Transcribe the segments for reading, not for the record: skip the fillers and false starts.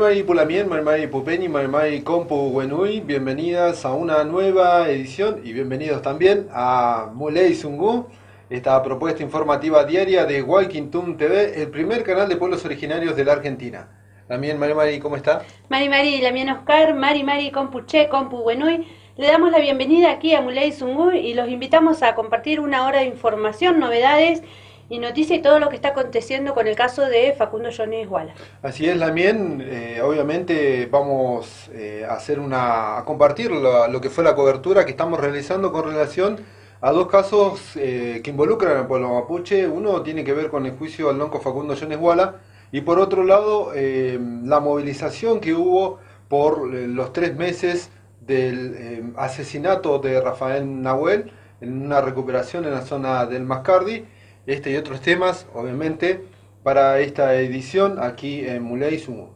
Marimari Pulamien, Marimari Pupeni, Marimari Compu Wenui, bienvenidas a una nueva edición y bienvenidos también a Muley Zungu, esta propuesta informativa diaria de Walking Tum TV, el primer canal de pueblos originarios de la Argentina. También Marimari, ¿cómo está? Marimari, Lamien Oscar, Marimari Compuche, Compu Wenui. Le damos la bienvenida aquí a Muley Zungu y los invitamos a compartir una hora de información, novedades y noticias y todo lo que está aconteciendo con el caso de Facundo Jones Wala. Así es, Lamien, obviamente vamos a compartir lo que fue la cobertura que estamos realizando con relación a dos casos que involucran al pueblo mapuche. Uno tiene que ver con el juicio al lonco Facundo Jones Wala y por otro lado la movilización que hubo por los 3 meses del asesinato de Rafael Nahuel en una recuperación en la zona del Mascardi. Este y otros temas, obviamente, para esta edición aquí en Muley Zungu.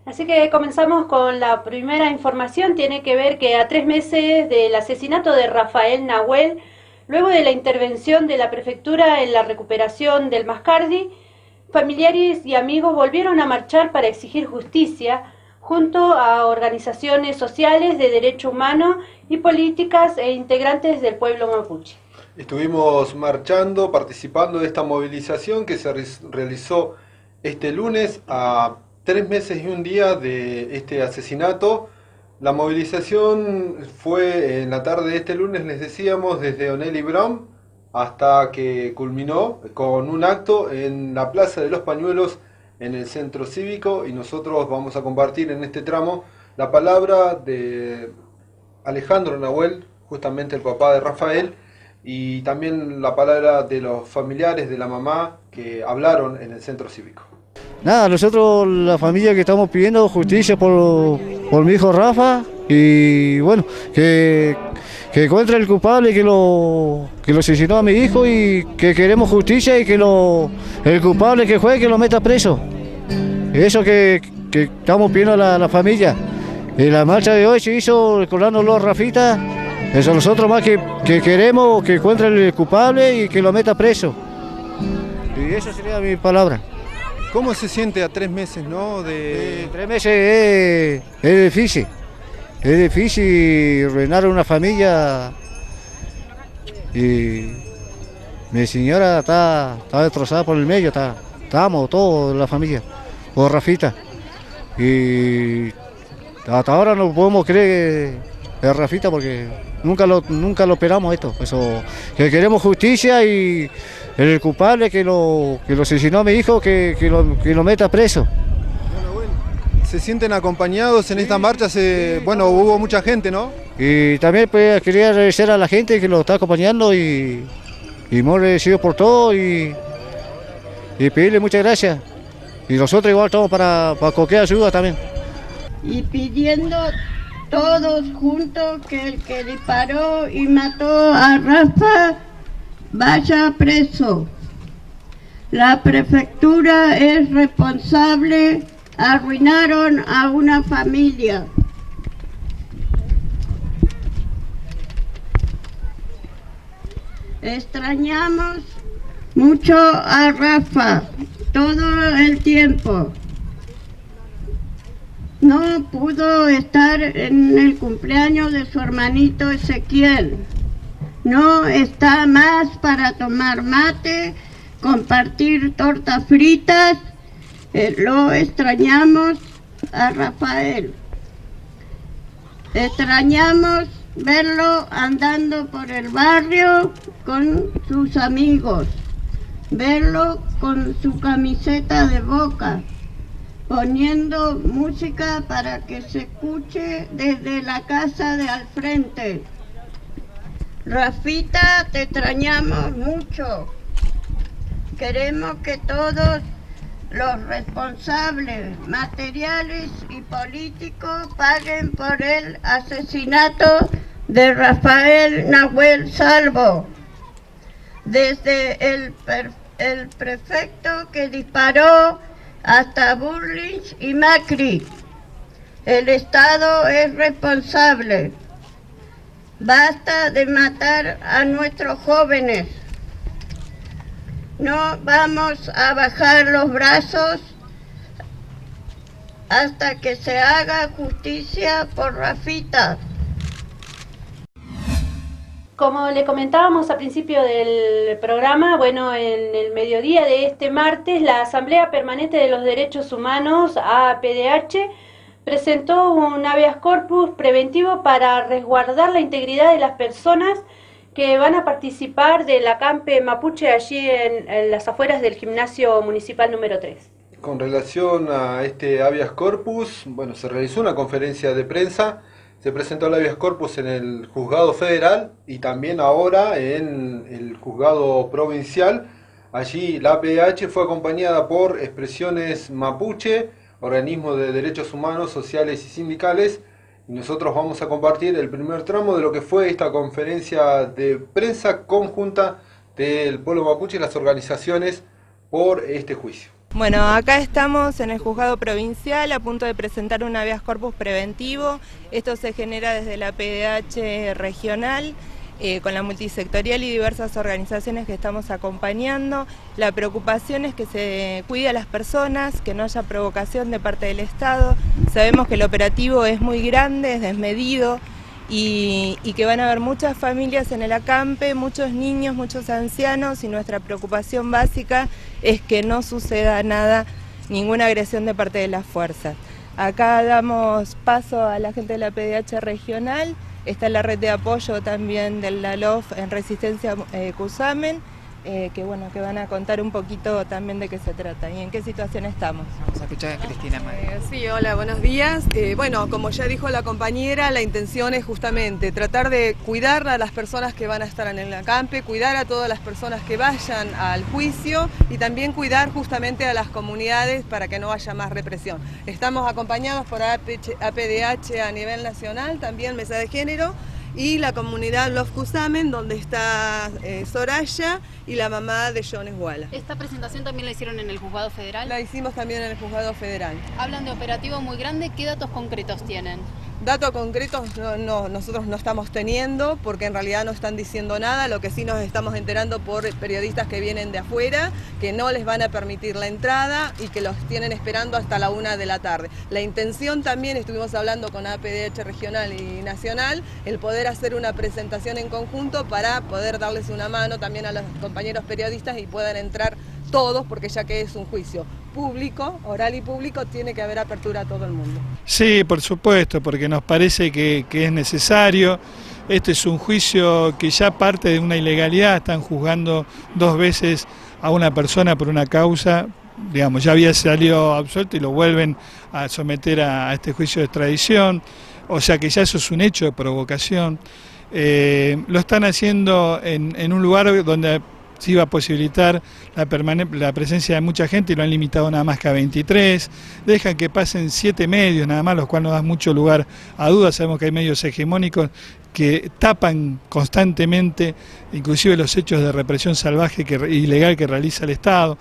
Así que comenzamos con la primera información. Tiene que ver que a 3 meses del asesinato de Rafael Nahuel, luego de la intervención de la prefectura en la recuperación del Mascardi, familiares y amigos volvieron a marchar para exigir justicia, junto a organizaciones sociales de derechos humanos y políticas e integrantes del pueblo mapuche. Estuvimos marchando, participando de esta movilización que se realizó este lunes a 3 meses y un día de este asesinato. La movilización fue en la tarde de este lunes, les decíamos, desde Onelli Brown hasta que culminó con un acto en la Plaza de los Pañuelos en el centro cívico, y nosotros vamos a compartir en este tramo la palabra de Alejandro Nahuel, justamente el papá de Rafael, y también la palabra de los familiares de la mamá que hablaron en el centro cívico. Nada, nosotros la familia que estamos pidiendo justicia por mi hijo Rafa, y bueno, que encuentre el culpable que lo asesinó a mi hijo, y que queremos justicia y que el culpable que fue, que lo meta preso. Eso que estamos pidiendo a la familia. En la marcha de hoy se hizo recordándolo a Rafita. Eso nosotros más que queremos que encuentre el culpable y que lo meta preso. Y esa sería mi palabra. ¿Cómo se siente a 3 meses, no? 3 meses es difícil. Es difícil reinar una familia. Y mi señora está destrozada por el medio, estamos todos la familia, por Rafita. Y hasta ahora no podemos creer que es Rafita porque nunca lo esperamos esto. Eso, que queremos justicia y el culpable que lo asesinó a mi hijo, que lo meta preso. ¿Se sienten acompañados en esta marcha? Bueno, hubo mucha gente, ¿no? Y también pues, quería agradecer a la gente que lo está acompañando y muy agradecido por todo y pedirle muchas gracias. Y nosotros igual estamos para cualquier ayuda también. Y pidiendo todos juntos que el que disparó y mató a Rafa vaya preso. La prefectura es responsable, arruinaron a una familia. Extrañamos mucho a Rafa todo el tiempo. No pudo estar en el cumpleaños de su hermanito Ezequiel. No está más para tomar mate, compartir tortas fritas. Lo extrañamos a Rafael. Extrañamos verlo andando por el barrio con sus amigos, verlo con su camiseta de Boca, poniendo música para que se escuche desde la casa de al frente. Rafita, te extrañamos mucho. Queremos que todos los responsables materiales y políticos paguen por el asesinato de Rafael Nahuel Salvo. Desde el prefecto que disparó hasta Burlich y Macri. El Estado es responsable. Basta de matar a nuestros jóvenes. No vamos a bajar los brazos hasta que se haga justicia por Rafita. Como le comentábamos al principio del programa, bueno, en el mediodía de este martes, la Asamblea Permanente de los Derechos Humanos, APDH, presentó un habeas corpus preventivo para resguardar la integridad de las personas que van a participar del acampe mapuche allí en las afueras del gimnasio municipal número 3. Con relación a este habeas corpus, bueno, se realizó una conferencia de prensa. Se presentó el habeas corpus en el juzgado federal y también ahora en el juzgado provincial. Allí la APDH fue acompañada por expresiones mapuche, organismos de derechos humanos, sociales y sindicales. Y nosotros vamos a compartir el primer tramo de lo que fue esta conferencia de prensa conjunta del pueblo mapuche y las organizaciones por este juicio. Bueno, acá estamos en el juzgado provincial a punto de presentar un habeas corpus preventivo. Esto se genera desde la PDH regional, con la multisectorial y diversas organizaciones que estamos acompañando. La preocupación es que se cuide a las personas, que no haya provocación de parte del Estado. Sabemos que el operativo es muy grande, es desmedido, y que van a haber muchas familias en el acampe, muchos niños, muchos ancianos, y nuestra preocupación básica es que no suceda nada, ninguna agresión de parte de las fuerzas. Acá damos paso a la gente de la PDH regional, está la red de apoyo también del LALOF en Resistencia Cusamen, que van a contar un poquito también de qué se trata y en qué situación estamos. Vamos a escuchar a Cristina María. Sí, hola, buenos días. Bueno, como ya dijo la compañera, la intención es justamente tratar de cuidar a las personas que van a estar en el acampe, cuidar a todas las personas que vayan al juicio y también cuidar justamente a las comunidades para que no haya más represión. Estamos acompañados por APDH a nivel nacional, también Mesa de Género, y la comunidad Love Cusamen, donde está Soraya y la mamá de Jones Walla. ¿Esta presentación también la hicieron en el juzgado federal? La hicimos también en el juzgado federal. Hablan de operativo muy grande, ¿qué datos concretos tienen? Datos concretos nosotros no estamos teniendo porque en realidad no están diciendo nada, lo que sí nos estamos enterando por periodistas que vienen de afuera, que no les van a permitir la entrada y que los tienen esperando hasta la 1 de la tarde. La intención también, estuvimos hablando con APDH regional y nacional, el poder hacer una presentación en conjunto para poder darles una mano también a los compañeros periodistas y puedan entrar todos, porque ya que es un juicio público, oral y público, tiene que haber apertura a todo el mundo. Sí, por supuesto, porque nos parece que es necesario. Este es un juicio que ya parte de una ilegalidad, están juzgando 2 veces a una persona por una causa, digamos, ya había salido absuelto y lo vuelven a someter a este juicio de extradición, o sea que ya eso es un hecho de provocación. Lo están haciendo en un lugar donde se iba a posibilitar la presencia de mucha gente y lo han limitado nada más que a 23, dejan que pasen 7 medios nada más, los cuales no dan mucho lugar a dudas. Sabemos que hay medios hegemónicos que tapan constantemente inclusive los hechos de represión salvaje ilegal que realiza el Estado.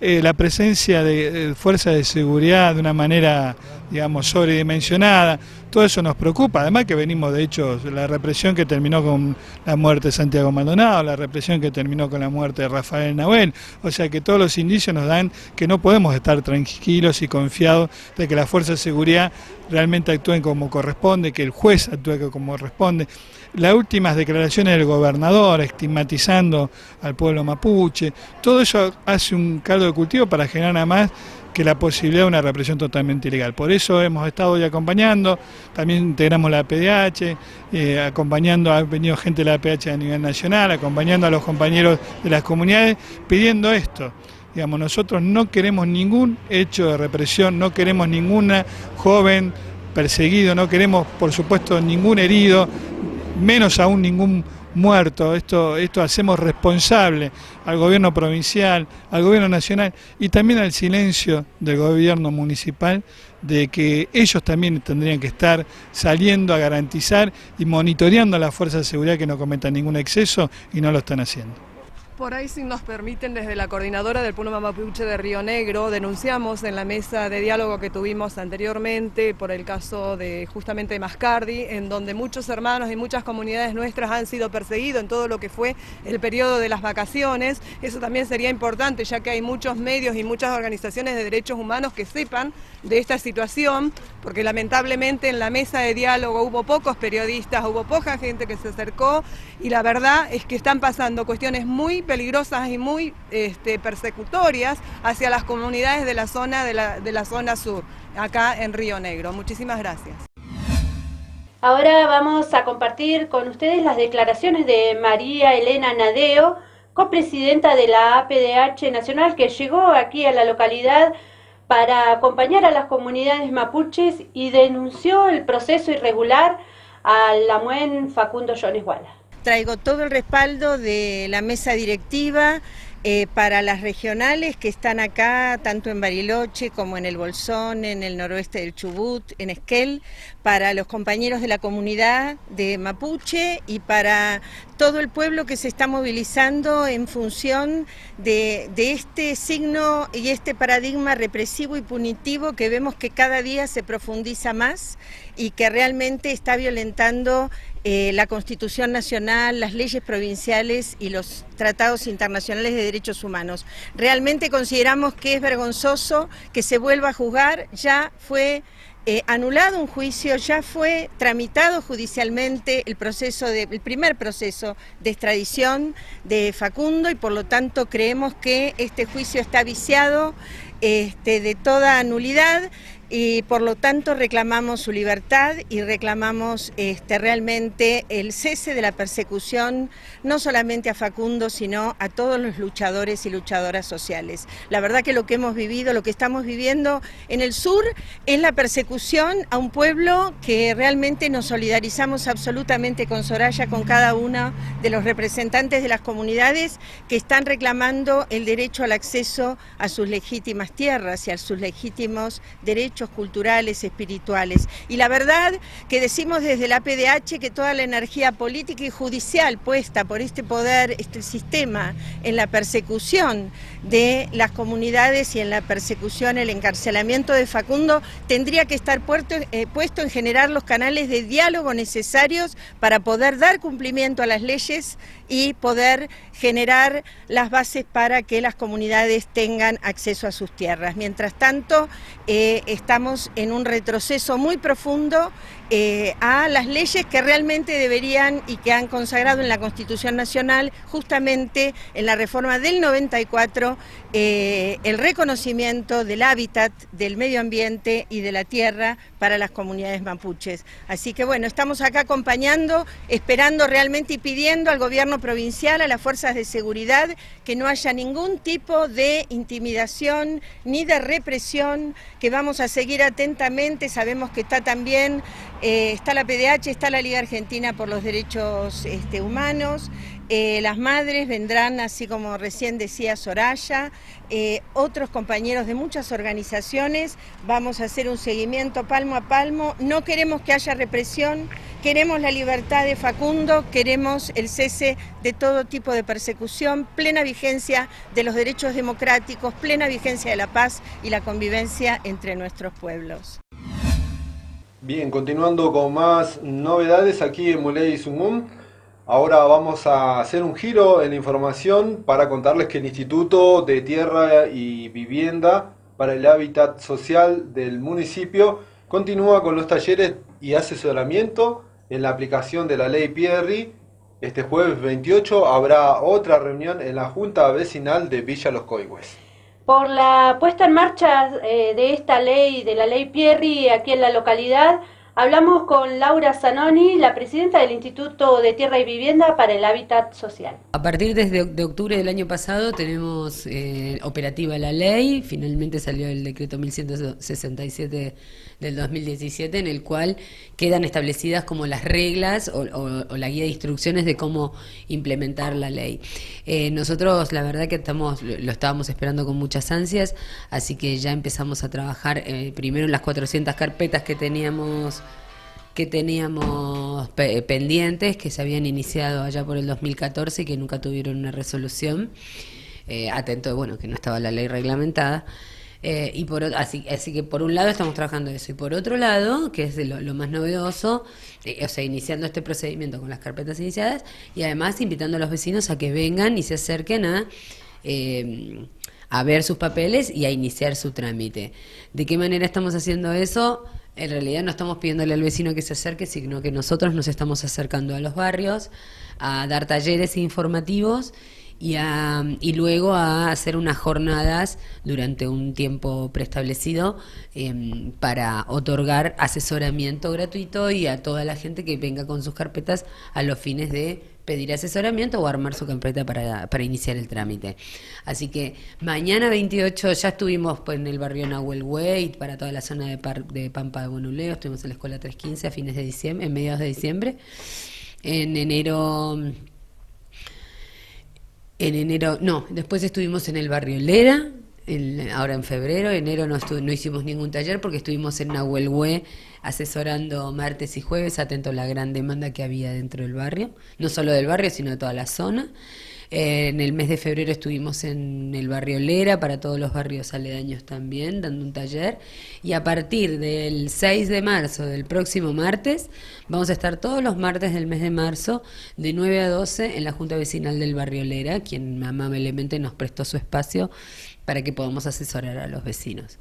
La presencia de fuerzas de seguridad de una manera, digamos, sobredimensionada, todo eso nos preocupa, además que venimos de hechos, la represión que terminó con la muerte de Santiago Maldonado, la represión que terminó con la muerte de Rafael Nahuel, o sea que todos los indicios nos dan que no podemos estar tranquilos y confiados de que las fuerzas de seguridad realmente actúen como corresponde, que el juez actúe como corresponde. Las últimas declaraciones del gobernador estigmatizando al pueblo mapuche, todo eso hace un caldo de cultivo para generar nada más que la posibilidad de una represión totalmente ilegal. Por eso hemos estado hoy acompañando, también integramos la APDH, acompañando, ha venido gente de la APDH a nivel nacional, acompañando a los compañeros de las comunidades, pidiendo esto. Digamos, nosotros no queremos ningún hecho de represión, no queremos ninguna joven perseguido, no queremos, por supuesto, ningún herido, menos aún ningún muerto. Esto hacemos responsable al gobierno provincial, al gobierno nacional y también al silencio del gobierno municipal, de que ellos también tendrían que estar saliendo a garantizar y monitoreando a las fuerzas de seguridad que no cometan ningún exceso y no lo están haciendo. por ahí, si nos permiten, desde la coordinadora del Pueblo Mapuche de Río Negro, denunciamos en la mesa de diálogo que tuvimos anteriormente por el caso de justamente de Mascardi, en donde muchos hermanos y muchas comunidades nuestras han sido perseguidos en todo lo que fue el periodo de las vacaciones. Eso también sería importante, ya que hay muchos medios y muchas organizaciones de derechos humanos que sepan de esta situación, porque lamentablemente en la mesa de diálogo hubo pocos periodistas, hubo poca gente que se acercó, y la verdad es que están pasando cuestiones muy peligrosas y muy persecutorias hacia las comunidades de la zona sur, acá en Río Negro. Muchísimas gracias. Ahora vamos a compartir con ustedes las declaraciones de María Elena Nadeo, copresidenta de la APDH Nacional, que llegó aquí a la localidad para acompañar a las comunidades mapuches y denunció el proceso irregular al Lamuén Facundo Jones Wala. Traigo todo el respaldo de la mesa directiva para las regionales que están acá, tanto en Bariloche como en el Bolsón, en el noroeste del Chubut, en Esquel, para los compañeros de la comunidad de Mapuche y para todo el pueblo que se está movilizando en función de este signo y este paradigma represivo y punitivo que vemos que cada día se profundiza más y que realmente está violentando la Constitución Nacional, las leyes provinciales y los tratados internacionales de derechos humanos. Realmente consideramos que es vergonzoso que se vuelva a juzgar. Ya fue anulado un juicio, ya fue tramitado judicialmente el primer proceso de extradición de Facundo, y por lo tanto creemos que este juicio está viciado de toda nulidad, y por lo tanto reclamamos su libertad y reclamamos realmente el cese de la persecución, no solamente a Facundo, sino a todos los luchadores y luchadoras sociales. La verdad que lo que hemos vivido, lo que estamos viviendo en el sur, es la persecución a un pueblo que realmente nos solidarizamos absolutamente con Soraya, con cada uno de los representantes de las comunidades que están reclamando el derecho al acceso a sus legítimas tierras y a sus legítimos derechos culturales, espirituales. Y la verdad que decimos desde la APDH que toda la energía política y judicial puesta por este poder, este sistema, en la persecución de las comunidades y en la persecución, el encarcelamiento de Facundo, tendría que estar puesto en generar los canales de diálogo necesarios para poder dar cumplimiento a las leyes y poder generar las bases para que las comunidades tengan acceso a sus tierras. Mientras tanto, estamos en un retroceso muy profundo a las leyes que realmente deberían y que han consagrado en la Constitución Nacional, justamente en la reforma del 94, el reconocimiento del hábitat, del medio ambiente y de la tierra para las comunidades mapuches. Así que bueno, estamos acá acompañando, esperando realmente y pidiendo al gobierno provincial, a las fuerzas de seguridad, que no haya ningún tipo de intimidación ni de represión, que vamos a seguir atentamente. Sabemos que está también, está la PDH, está la Liga Argentina por los Derechos Humanos. Las madres vendrán, así como recién decía Soraya, otros compañeros de muchas organizaciones. Vamos a hacer un seguimiento palmo a palmo. No queremos que haya represión, queremos la libertad de Facundo, queremos el cese de todo tipo de persecución, plena vigencia de los derechos democráticos, plena vigencia de la paz y la convivencia entre nuestros pueblos. Bien, continuando con más novedades aquí en Muley y Sumum. Ahora vamos a hacer un giro en la información para contarles que el Instituto de Tierra y Vivienda para el Hábitat Social del municipio continúa con los talleres y asesoramiento en la aplicación de la Ley Pierri. Este jueves 28 habrá otra reunión en la Junta Vecinal de Villa Los Coihues. Por la puesta en marcha de esta ley, de la Ley Pierri, aquí en la localidad, hablamos con Laura Zanoni, la presidenta del Instituto de Tierra y Vivienda para el Hábitat Social. A partir de octubre del año pasado tenemos operativa la ley. Finalmente salió el decreto 1167 del 2017, en el cual quedan establecidas como las reglas o la guía de instrucciones de cómo implementar la ley. Nosotros la verdad que lo estábamos esperando con muchas ansias, así que ya empezamos a trabajar primero en las 400 carpetas que teníamos que teníamos pendientes, que se habían iniciado allá por el 2014 y que nunca tuvieron una resolución. Atento, bueno, que no estaba la ley reglamentada. Así que por un lado estamos trabajando eso, y por otro lado, que es lo más novedoso, o sea, iniciando este procedimiento con las carpetas iniciadas, y además invitando a los vecinos a que vengan y se acerquen a ver sus papeles y a iniciar su trámite. ¿De qué manera estamos haciendo eso? En realidad no estamos pidiéndole al vecino que se acerque, sino que nosotros nos estamos acercando a los barrios a dar talleres informativos y luego a hacer unas jornadas durante un tiempo preestablecido para otorgar asesoramiento gratuito y a toda la gente que venga con sus carpetas a los fines de pedir asesoramiento o armar su carpeta para iniciar el trámite. Así que mañana 28 ya estuvimos en el barrio Nahuel Huey, para toda la zona de Pampa de Bonuleo, estuvimos en la escuela 315 a fines de diciembre, en mediados de diciembre. En enero, después estuvimos en el barrio Lera, ahora en febrero. Enero no hicimos ningún taller porque estuvimos en Nahuel Huey asesorando martes y jueves, atento a la gran demanda que había dentro del barrio, no solo del barrio, sino de toda la zona. En el mes de febrero estuvimos en el barrio Lera, para todos los barrios aledaños también, dando un taller. Y a partir del 6 de marzo, del próximo martes, vamos a estar todos los martes del mes de marzo, de 9 a 12, en la Junta Vecinal del barrio Lera, quien amablemente nos prestó su espacio para que podamos asesorar a los vecinos.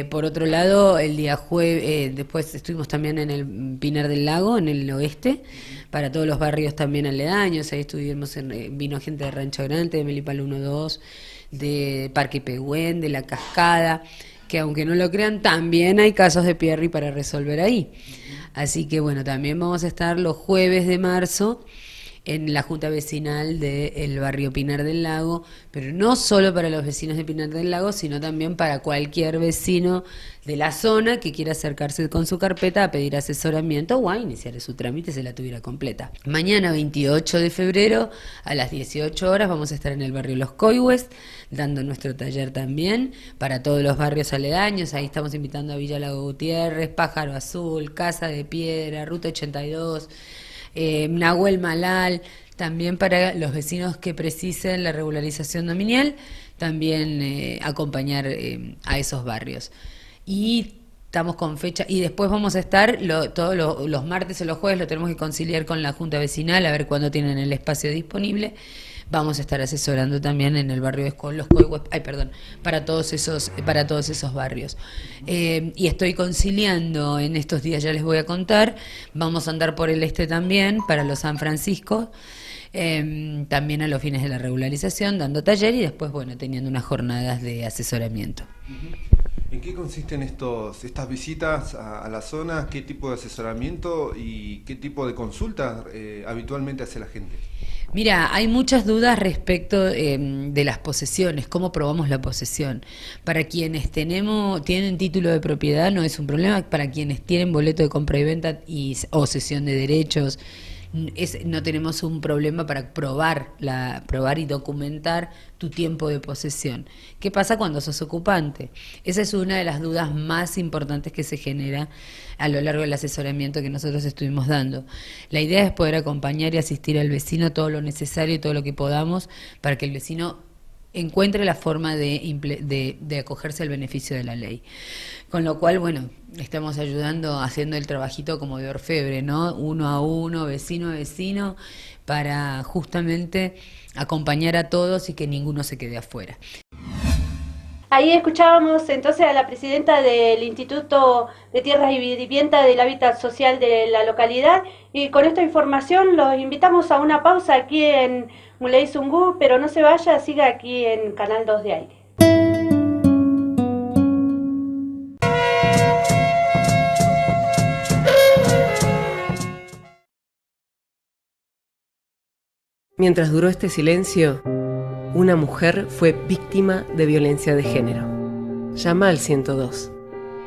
Por otro lado, el día jueves, después estuvimos también en el Pinar del Lago, en el oeste, para todos los barrios también aledaños. Ahí estuvimos, vino gente de Rancho Grande, de Melipal 1-2, de Parque Pehuen, de La Cascada, que aunque no lo crean, también hay casos de Pierri para resolver ahí. Así que bueno, también vamos a estar los jueves de marzo en la Junta Vecinal del barrio Pinar del Lago, pero no solo para los vecinos de Pinar del Lago, sino también para cualquier vecino de la zona que quiera acercarse con su carpeta a pedir asesoramiento o a iniciar su trámite si la tuviera completa. Mañana 28 de febrero a las 18 horas vamos a estar en el barrio Los Coihues dando nuestro taller también para todos los barrios aledaños. Ahí estamos invitando a Villa Lago Gutiérrez, Pájaro Azul, Casa de Piedra, Ruta 82, Nahuel Malal, también para los vecinos que precisen la regularización dominial, también acompañar a esos barrios. Y estamos con fecha, y después vamos a estar todos los martes o los jueves, lo tenemos que conciliar con la Junta Vecinal, a ver cuándo tienen el espacio disponible. Vamos a estar asesorando también en el barrio de Los Coihues, para todos esos barrios. Y estoy conciliando en estos días, ya les voy a contar. Vamos a andar por el este también, para los San Francisco, también a los fines de la regularización, dando taller y después, bueno, teniendo unas jornadas de asesoramiento. ¿En qué consisten estas visitas a la zona? ¿Qué tipo de asesoramiento y qué tipo de consultas habitualmente hace la gente? Mira, hay muchas dudas respecto de las posesiones, cómo probamos la posesión. Para quienes tienen título de propiedad no es un problema, para quienes tienen boleto de compra y venta o cesión de derechos, no tenemos un problema para probar y documentar tu tiempo de posesión. ¿Qué pasa cuando sos ocupante? Esa es una de las dudas más importantes que se genera a lo largo del asesoramiento que nosotros estuvimos dando. La idea es poder acompañar y asistir al vecino todo lo necesario y todo lo que podamos para que el vecino encuentre la forma de acogerse al beneficio de la ley. Con lo cual, bueno, estamos ayudando, haciendo el trabajito como de orfebre, ¿no? Uno a uno, vecino a vecino, para justamente acompañar a todos y que ninguno se quede afuera. Ahí escuchábamos entonces a la presidenta del Instituto de Tierras y Vivienda del Hábitat Social de la localidad, y con esta información los invitamos a una pausa aquí en Muley Zungú, pero no se vaya, siga aquí en Canal 2 de Aire. Mientras duró este silencio, una mujer fue víctima de violencia de género. Llama al 102.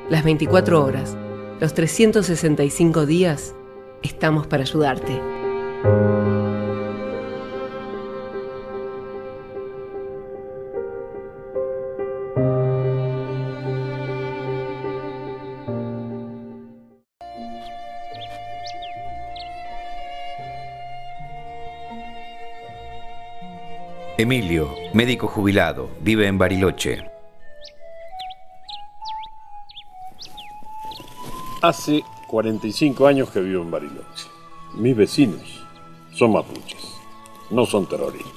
Las 24 horas, los 365 días, estamos para ayudarte. Emilio, médico jubilado, vive en Bariloche. Hace 45 años que vivo en Bariloche. Mis vecinos son mapuches, no son terroristas.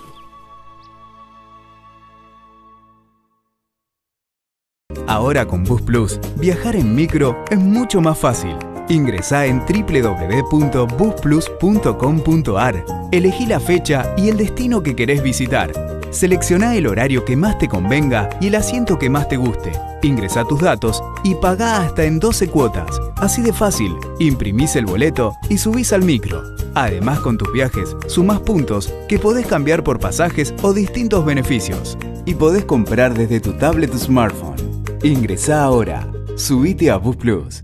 Ahora con Bus Plus, viajar en micro es mucho más fácil. Ingresá en www.busplus.com.ar, elegí la fecha y el destino que querés visitar. Seleccioná el horario que más te convenga y el asiento que más te guste. Ingresá tus datos y pagá hasta en 12 cuotas. Así de fácil, imprimís el boleto y subís al micro. Además, con tus viajes, sumás puntos que podés cambiar por pasajes o distintos beneficios. Y podés comprar desde tu tablet o smartphone. Ingresá ahora. Subite a Bus Plus.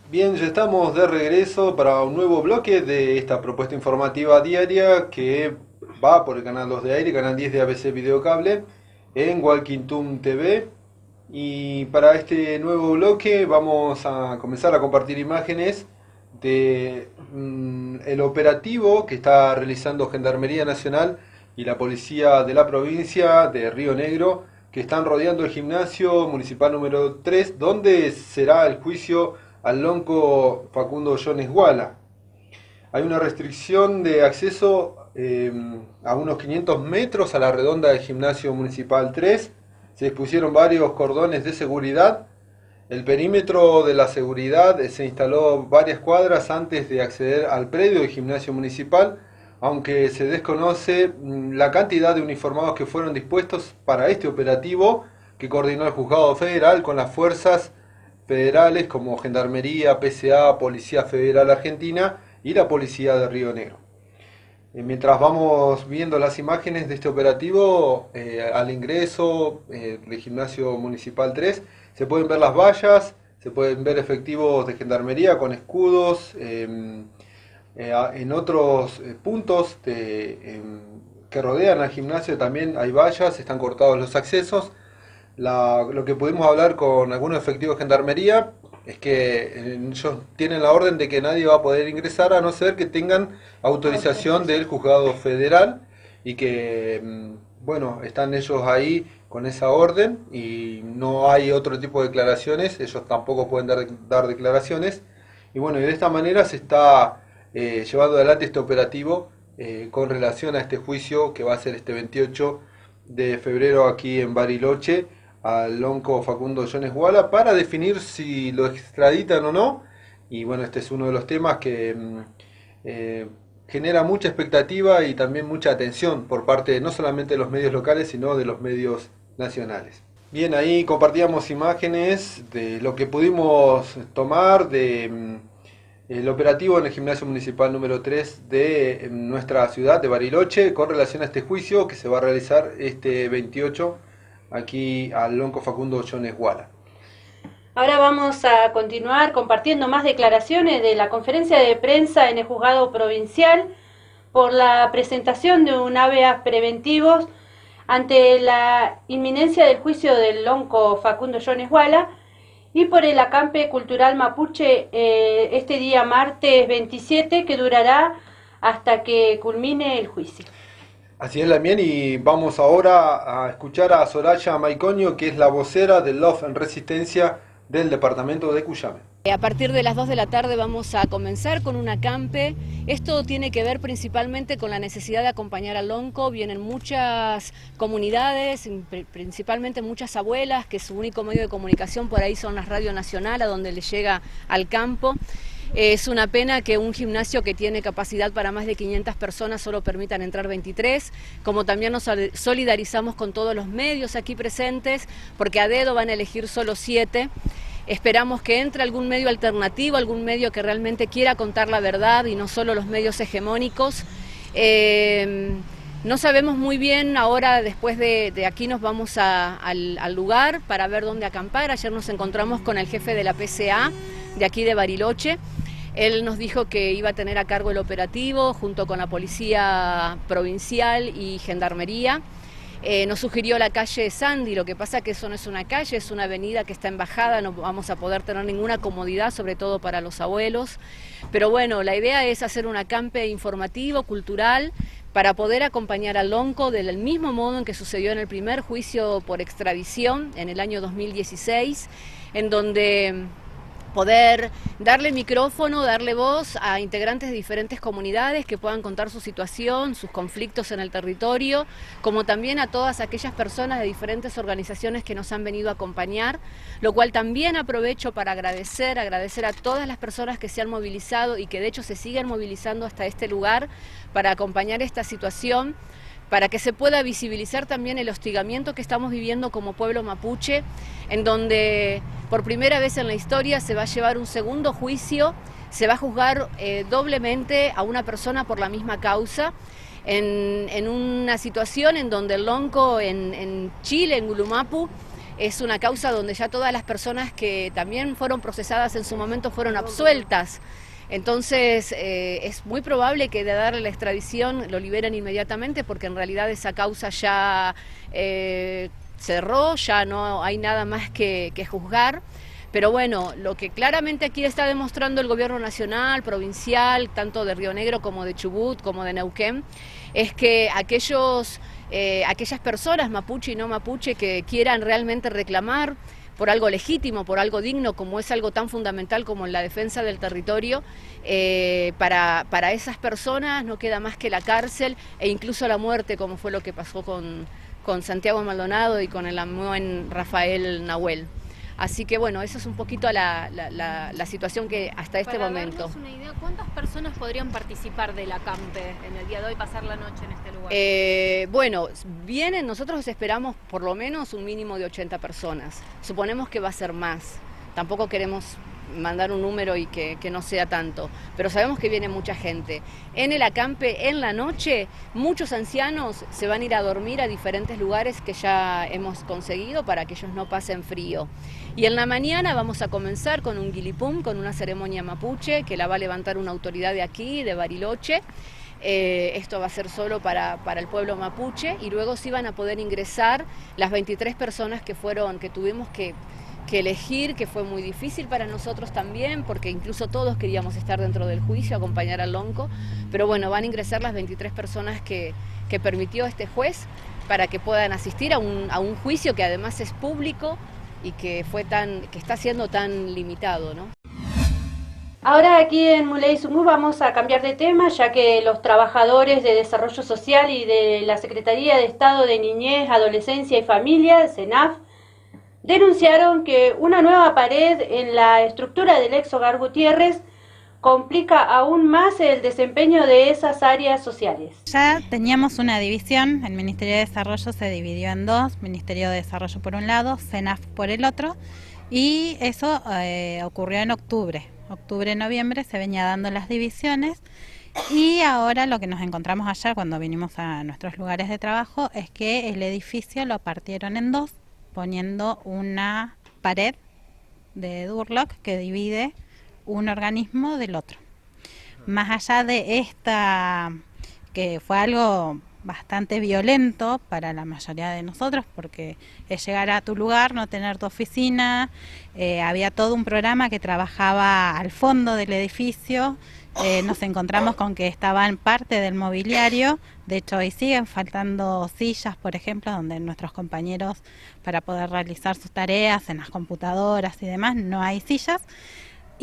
Bien, ya estamos de regreso para un nuevo bloque de esta propuesta informativa diaria que va por el canal 2 de aire, canal 10 de ABC Videocable, en Walkington TV. Y para este nuevo bloque vamos a comenzar a compartir imágenes de el operativo que está realizando Gendarmería Nacional y la Policía de la provincia de Río Negro, que están rodeando el gimnasio municipal número 3, donde será el juicio al lonco Facundo Jones Guala. Hay una restricción de acceso a unos 500 metros a la redonda del gimnasio municipal 3. Se dispusieron varios cordones de seguridad. El perímetro de la seguridad se instaló varias cuadras antes de acceder al predio del gimnasio municipal, aunque se desconoce la cantidad de uniformados que fueron dispuestos para este operativo que coordinó el Juzgado Federal con las fuerzas federales como Gendarmería, PCA, Policía Federal Argentina y la Policía de Río Negro. Mientras vamos viendo las imágenes de este operativo, al ingreso del gimnasio municipal 3, se pueden ver las vallas, se pueden ver efectivos de Gendarmería con escudos. En otros puntos que rodean al gimnasio también hay vallas, están cortados los accesos. Lo que pudimos hablar con algunos efectivos de Gendarmería es que ellos tienen la orden de que nadie va a poder ingresar a no ser que tengan autorización del Juzgado Federal, y que, bueno, están ellos ahí con esa orden y no hay otro tipo de declaraciones, ellos tampoco pueden dar declaraciones. Y bueno, y de esta manera se está llevando adelante este operativo con relación a este juicio que va a ser este 28 de febrero aquí en Bariloche al lonco Facundo Jones Guala, para definir si lo extraditan o no. Y bueno, este es uno de los temas que genera mucha expectativa y también mucha atención por parte no solamente de los medios locales, sino de los medios nacionales. Bien, ahí compartíamos imágenes de lo que pudimos tomar de el operativo en el gimnasio municipal número 3 de nuestra ciudad de Bariloche con relación a este juicio que se va a realizar este 28 aquí al lonco Facundo Jones Guala. Ahora vamos a continuar compartiendo más declaraciones de la conferencia de prensa en el juzgado provincial por la presentación de un habeas preventivos ante la inminencia del juicio del lonco Facundo Jones Guala y por el acampe cultural mapuche este día martes 27, que durará hasta que culmine el juicio. Así es, Lamien, y vamos ahora a escuchar a Soraya Maiconio, que es la vocera del LOF en Resistencia del departamento de Cuyame. A partir de las 2 de la tarde vamos a comenzar con un acampe. Esto tiene que ver principalmente con la necesidad de acompañar al lonco. Vienen muchas comunidades, principalmente muchas abuelas, que su único medio de comunicación por ahí son las Radio Nacional, a donde le llega al campo. Es una pena que un gimnasio que tiene capacidad para más de 500 personas solo permitan entrar 23, como también nos solidarizamos con todos los medios aquí presentes, porque a dedo van a elegir solo 7. Esperamos que entre algún medio alternativo, algún medio que realmente quiera contar la verdad y no solo los medios hegemónicos. No sabemos muy bien, ahora después de aquí nos vamos al lugar para ver dónde acampar. Ayer nos encontramos con el jefe de la PCA de aquí de Bariloche. Él nos dijo que iba a tener a cargo el operativo junto con la Policía Provincial y Gendarmería. Nos sugirió la calle Sandy, lo que pasa que eso no es una calle, es una avenida que está en bajada, no vamos a poder tener ninguna comodidad, sobre todo para los abuelos. Pero bueno, la idea es hacer un acampe informativo, cultural, para poder acompañar al lonco del mismo modo en que sucedió en el primer juicio por extradición en el año 2016, en donde poder darle micrófono, darle voz a integrantes de diferentes comunidades que puedan contar su situación, sus conflictos en el territorio, como también a todas aquellas personas de diferentes organizaciones que nos han venido a acompañar, lo cual también aprovecho para agradecer a todas las personas que se han movilizado y que de hecho se siguen movilizando hasta este lugar para acompañar esta situación, para que se pueda visibilizar también el hostigamiento que estamos viviendo como pueblo mapuche, en donde por primera vez en la historia se va a llevar un segundo juicio, se va a juzgar doblemente a una persona por la misma causa, en una situación en donde el lonco en Chile, en Gulumapu, es una causa donde ya todas las personas que también fueron procesadas en su momento fueron absueltas. Entonces es muy probable que de darle la extradición lo liberen inmediatamente, porque en realidad esa causa ya cerró, ya no hay nada más que juzgar. Pero bueno, lo que claramente aquí está demostrando el gobierno nacional, provincial, tanto de Río Negro como de Chubut, como de Neuquén, es que aquellas personas mapuche y no mapuche que quieran realmente reclamar por algo legítimo, por algo digno, como es algo tan fundamental como la defensa del territorio, para esas personas no queda más que la cárcel e incluso la muerte, como fue lo que pasó con Santiago Maldonado y con el buen Rafael Nahuel. Así que bueno, esa es un poquito la situación que hasta este momento. Para darnos una idea, ¿cuántas personas podrían participar del acampe en el día de hoy, pasar la noche en este lugar? Bueno, nosotros esperamos por lo menos un mínimo de 80 personas. Suponemos que va a ser más. Tampoco queremos mandar un número y que no sea tanto, pero sabemos que viene mucha gente. En el acampe, en la noche, muchos ancianos se van a ir a dormir a diferentes lugares que ya hemos conseguido para que ellos no pasen frío. Y en la mañana vamos a comenzar con un guilipum, con una ceremonia mapuche que la va a levantar una autoridad de aquí, de Bariloche. Esto va a ser solo para el pueblo mapuche, y luego sí van a poder ingresar las 23 personas que tuvimos que elegir, que fue muy difícil para nosotros también, porque incluso todos queríamos estar dentro del juicio, acompañar al lonco, pero bueno, van a ingresar las 23 personas que permitió este juez para que puedan asistir a un juicio que además es público y que está siendo tan limitado, ¿no? Ahora aquí en Muley-Sungú vamos a cambiar de tema, ya que los trabajadores de Desarrollo Social y de la Secretaría de Estado de Niñez, Adolescencia y Familia, CENAF, denunciaron que una nueva pared en la estructura del ex Hogar Gutiérrez complica aún más el desempeño de esas áreas sociales. Ya teníamos una división, el Ministerio de Desarrollo se dividió en dos, Ministerio de Desarrollo por un lado, CENAF por el otro, y eso ocurrió en octubre-noviembre se venía dando las divisiones, y ahora lo que nos encontramos ayer cuando vinimos a nuestros lugares de trabajo es que el edificio lo partieron en dos, poniendo una pared de Durlock que divide un organismo del otro. Más allá de esta, que fue algo bastante violento para la mayoría de nosotros, porque es llegar a tu lugar, no tener tu oficina, había todo un programa que trabajaba al fondo del edificio, nos encontramos con que estaban parte del mobiliario, de hecho hoy siguen faltando sillas, por ejemplo, donde nuestros compañeros para poder realizar sus tareas en las computadoras y demás, no hay sillas,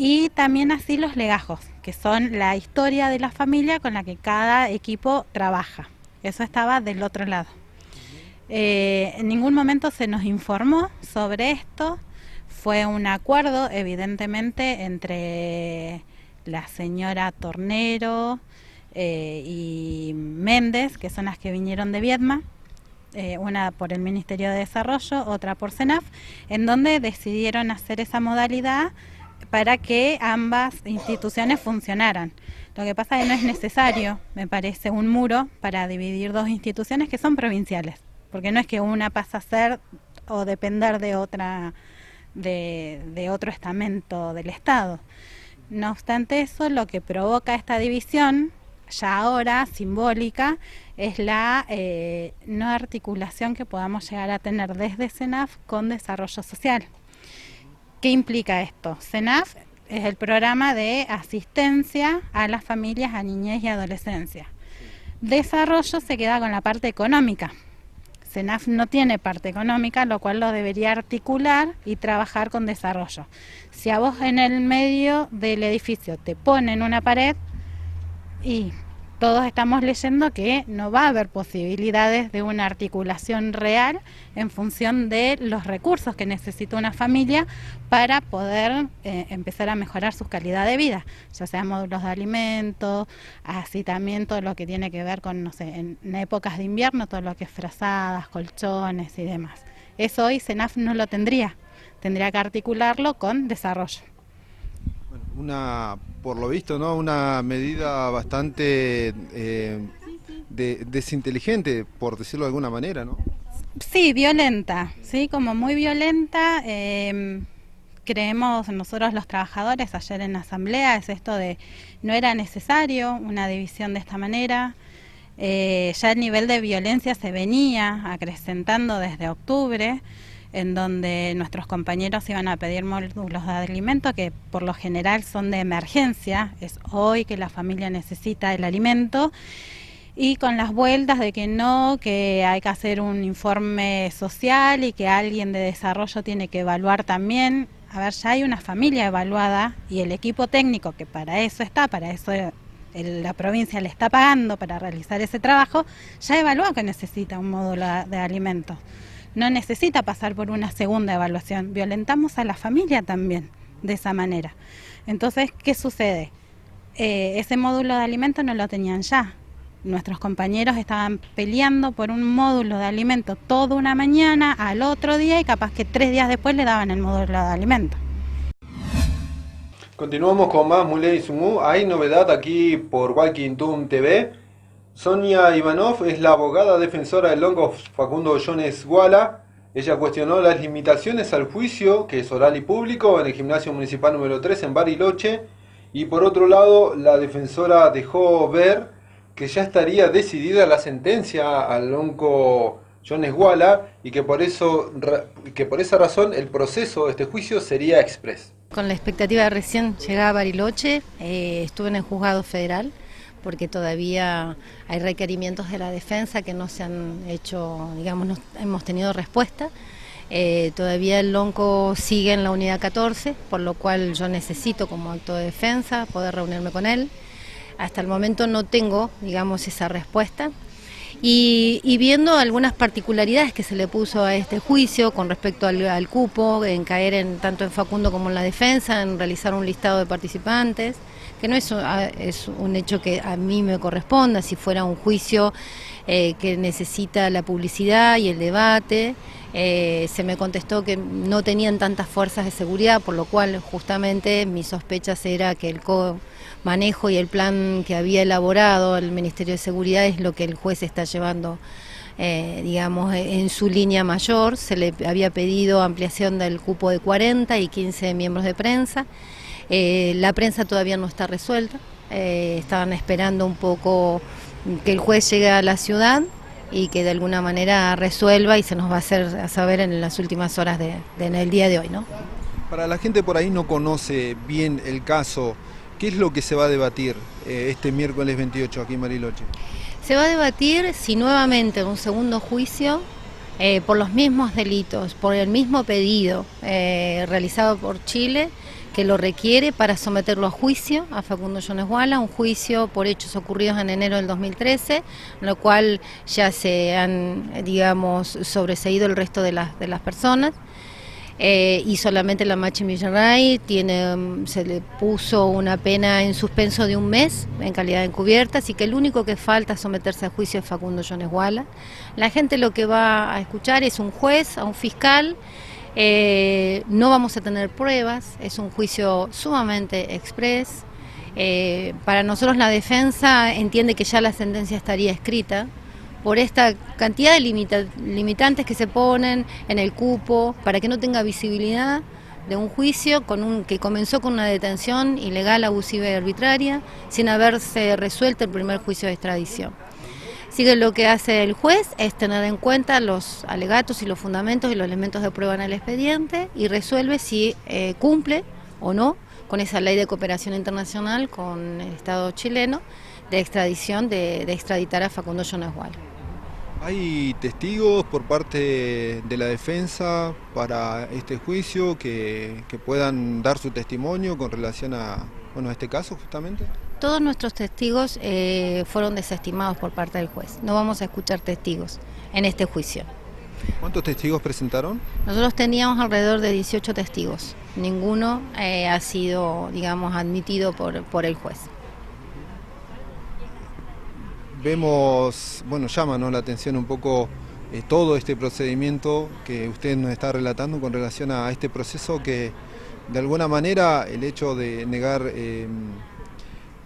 y también así los legajos, que son la historia de la familia con la que cada equipo trabaja. Eso estaba del otro lado. En ningún momento se nos informó sobre esto, fue un acuerdo evidentemente entre la señora Tornero y Méndez, que son las que vinieron de Viedma, una por el Ministerio de Desarrollo, otra por CENAF, en donde decidieron hacer esa modalidad para que ambas instituciones funcionaran. Lo que pasa es que no es necesario, me parece, un muro para dividir dos instituciones que son provinciales, porque no es que una pasa a ser o depender de otra, de otro estamento del Estado. No obstante eso, lo que provoca esta división ya ahora simbólica, es la no articulación que podamos llegar a tener desde CENAF con desarrollo social. ¿Qué implica esto? CENAF es el programa de asistencia a las familias, a niñez y adolescencia. Desarrollo se queda con la parte económica. CENAF no tiene parte económica, lo cual lo debería articular y trabajar con desarrollo. Si a vos en el medio del edificio te ponen una pared, y todos estamos leyendo que no va a haber posibilidades de una articulación real en función de los recursos que necesita una familia para poder empezar a mejorar su calidad de vida, ya sea módulos de alimentos, así también todo lo que tiene que ver con, no sé, en épocas de invierno, todo lo que es frazadas, colchones y demás. Eso hoy CENAF no lo tendría que articularlo con desarrollo. Por lo visto, ¿no? Una medida bastante desinteligente, por decirlo de alguna manera, ¿no? Sí, violenta, sí, como muy violenta. Creemos nosotros los trabajadores ayer en la asamblea, es esto de no era necesario una división de esta manera. Ya el nivel de violencia se venía acrecentando desde octubre, en donde nuestros compañeros iban a pedir módulos de alimento que por lo general son de emergencia, es hoy que la familia necesita el alimento, y con las vueltas de que no, que hay que hacer un informe social y que alguien de desarrollo tiene que evaluar también. A ver, ya hay una familia evaluada y el equipo técnico que para eso está, para eso la provincia le está pagando para realizar ese trabajo, ya evaluó que necesita un módulo de alimentos. No necesita pasar por una segunda evaluación. Violentamos a la familia también de esa manera. Entonces, ¿qué sucede? Ese módulo de alimento no lo tenían ya. Nuestros compañeros estaban peleando por un módulo de alimento toda una mañana, al otro día, y capaz que 3 días después le daban el módulo de alimento. Continuamos con más Muley Sumú. Hay novedad aquí por Walking Toon TV. Sonia Ivanov es la abogada defensora del lonco Facundo Jones Guala. Ella cuestionó las limitaciones al juicio, que es oral y público, en el gimnasio municipal número 3 en Bariloche. Y por otro lado, la defensora dejó ver que ya estaría decidida la sentencia al lonco Jones Guala y que por esa razón el proceso de este juicio sería express. Con la expectativa de recién llegar a Bariloche, estuve en el juzgado federal, porque todavía hay requerimientos de la defensa que no se han hecho, digamos, no hemos tenido respuesta. Todavía el lonco sigue en la unidad 14, por lo cual yo necesito como acto de defensa poder reunirme con él. Hasta el momento no tengo, digamos, esa respuesta. Y viendo algunas particularidades que se le puso a este juicio con respecto al cupo, en caer tanto en Facundo como en la defensa, en realizar un listado de participantes, que no es un hecho que a mí me corresponda. Si fuera un juicio que necesita la publicidad y el debate, se me contestó que no tenían tantas fuerzas de seguridad, por lo cual justamente mis sospechas era que el manejo y el plan que había elaborado el Ministerio de Seguridad es lo que el juez está llevando, digamos, en su línea mayor. Se le había pedido ampliación del cupo de 40 y 15 miembros de prensa. La prensa todavía no está resuelta, estaban esperando un poco que el juez llegue a la ciudad y que de alguna manera resuelva, y se nos va a hacer saber en las últimas horas en el día de hoy, ¿no? Para la gente por ahí no conoce bien el caso, ¿qué es lo que se va a debatir este miércoles 28 aquí en Bariloche? Se va a debatir si nuevamente un segundo juicio por los mismos delitos, por el mismo pedido realizado por Chile, que lo requiere para someterlo a juicio a Facundo Jones Guala, un juicio por hechos ocurridos en enero del 2013, en lo cual ya se han, digamos, sobreseído el resto de las personas. Y solamente la Machi Millarray se le puso una pena en suspenso de 1 mes en calidad de encubierta, así que el único que falta someterse a juicio es Facundo Jones Guala. La gente lo que va a escuchar es un juez, a un fiscal. No vamos a tener pruebas, es un juicio sumamente express. Para nosotros la defensa entiende que ya la sentencia estaría escrita por esta cantidad de limitantes que se ponen en el cupo para que no tenga visibilidad. de un juicio que comenzó con una detención ilegal, abusiva y arbitraria, sin haberse resuelto el primer juicio de extradición. Así que lo que hace el juez es tener en cuenta los alegatos y los fundamentos y los elementos de prueba en el expediente y resuelve si cumple o no con esa ley de cooperación internacional con el Estado chileno de extradición, de extraditar a Facundo Jones Wall. ¿Hay testigos por parte de la defensa para este juicio que puedan dar su testimonio con relación a este caso justamente? Todos nuestros testigos fueron desestimados por parte del juez. No vamos a escuchar testigos en este juicio. ¿Cuántos testigos presentaron? Nosotros teníamos alrededor de 18 testigos. Ninguno ha sido, digamos, admitido por el juez. Vemos, llama la atención un poco todo este procedimiento que usted nos está relatando con relación a este proceso que de alguna manera el hecho de negar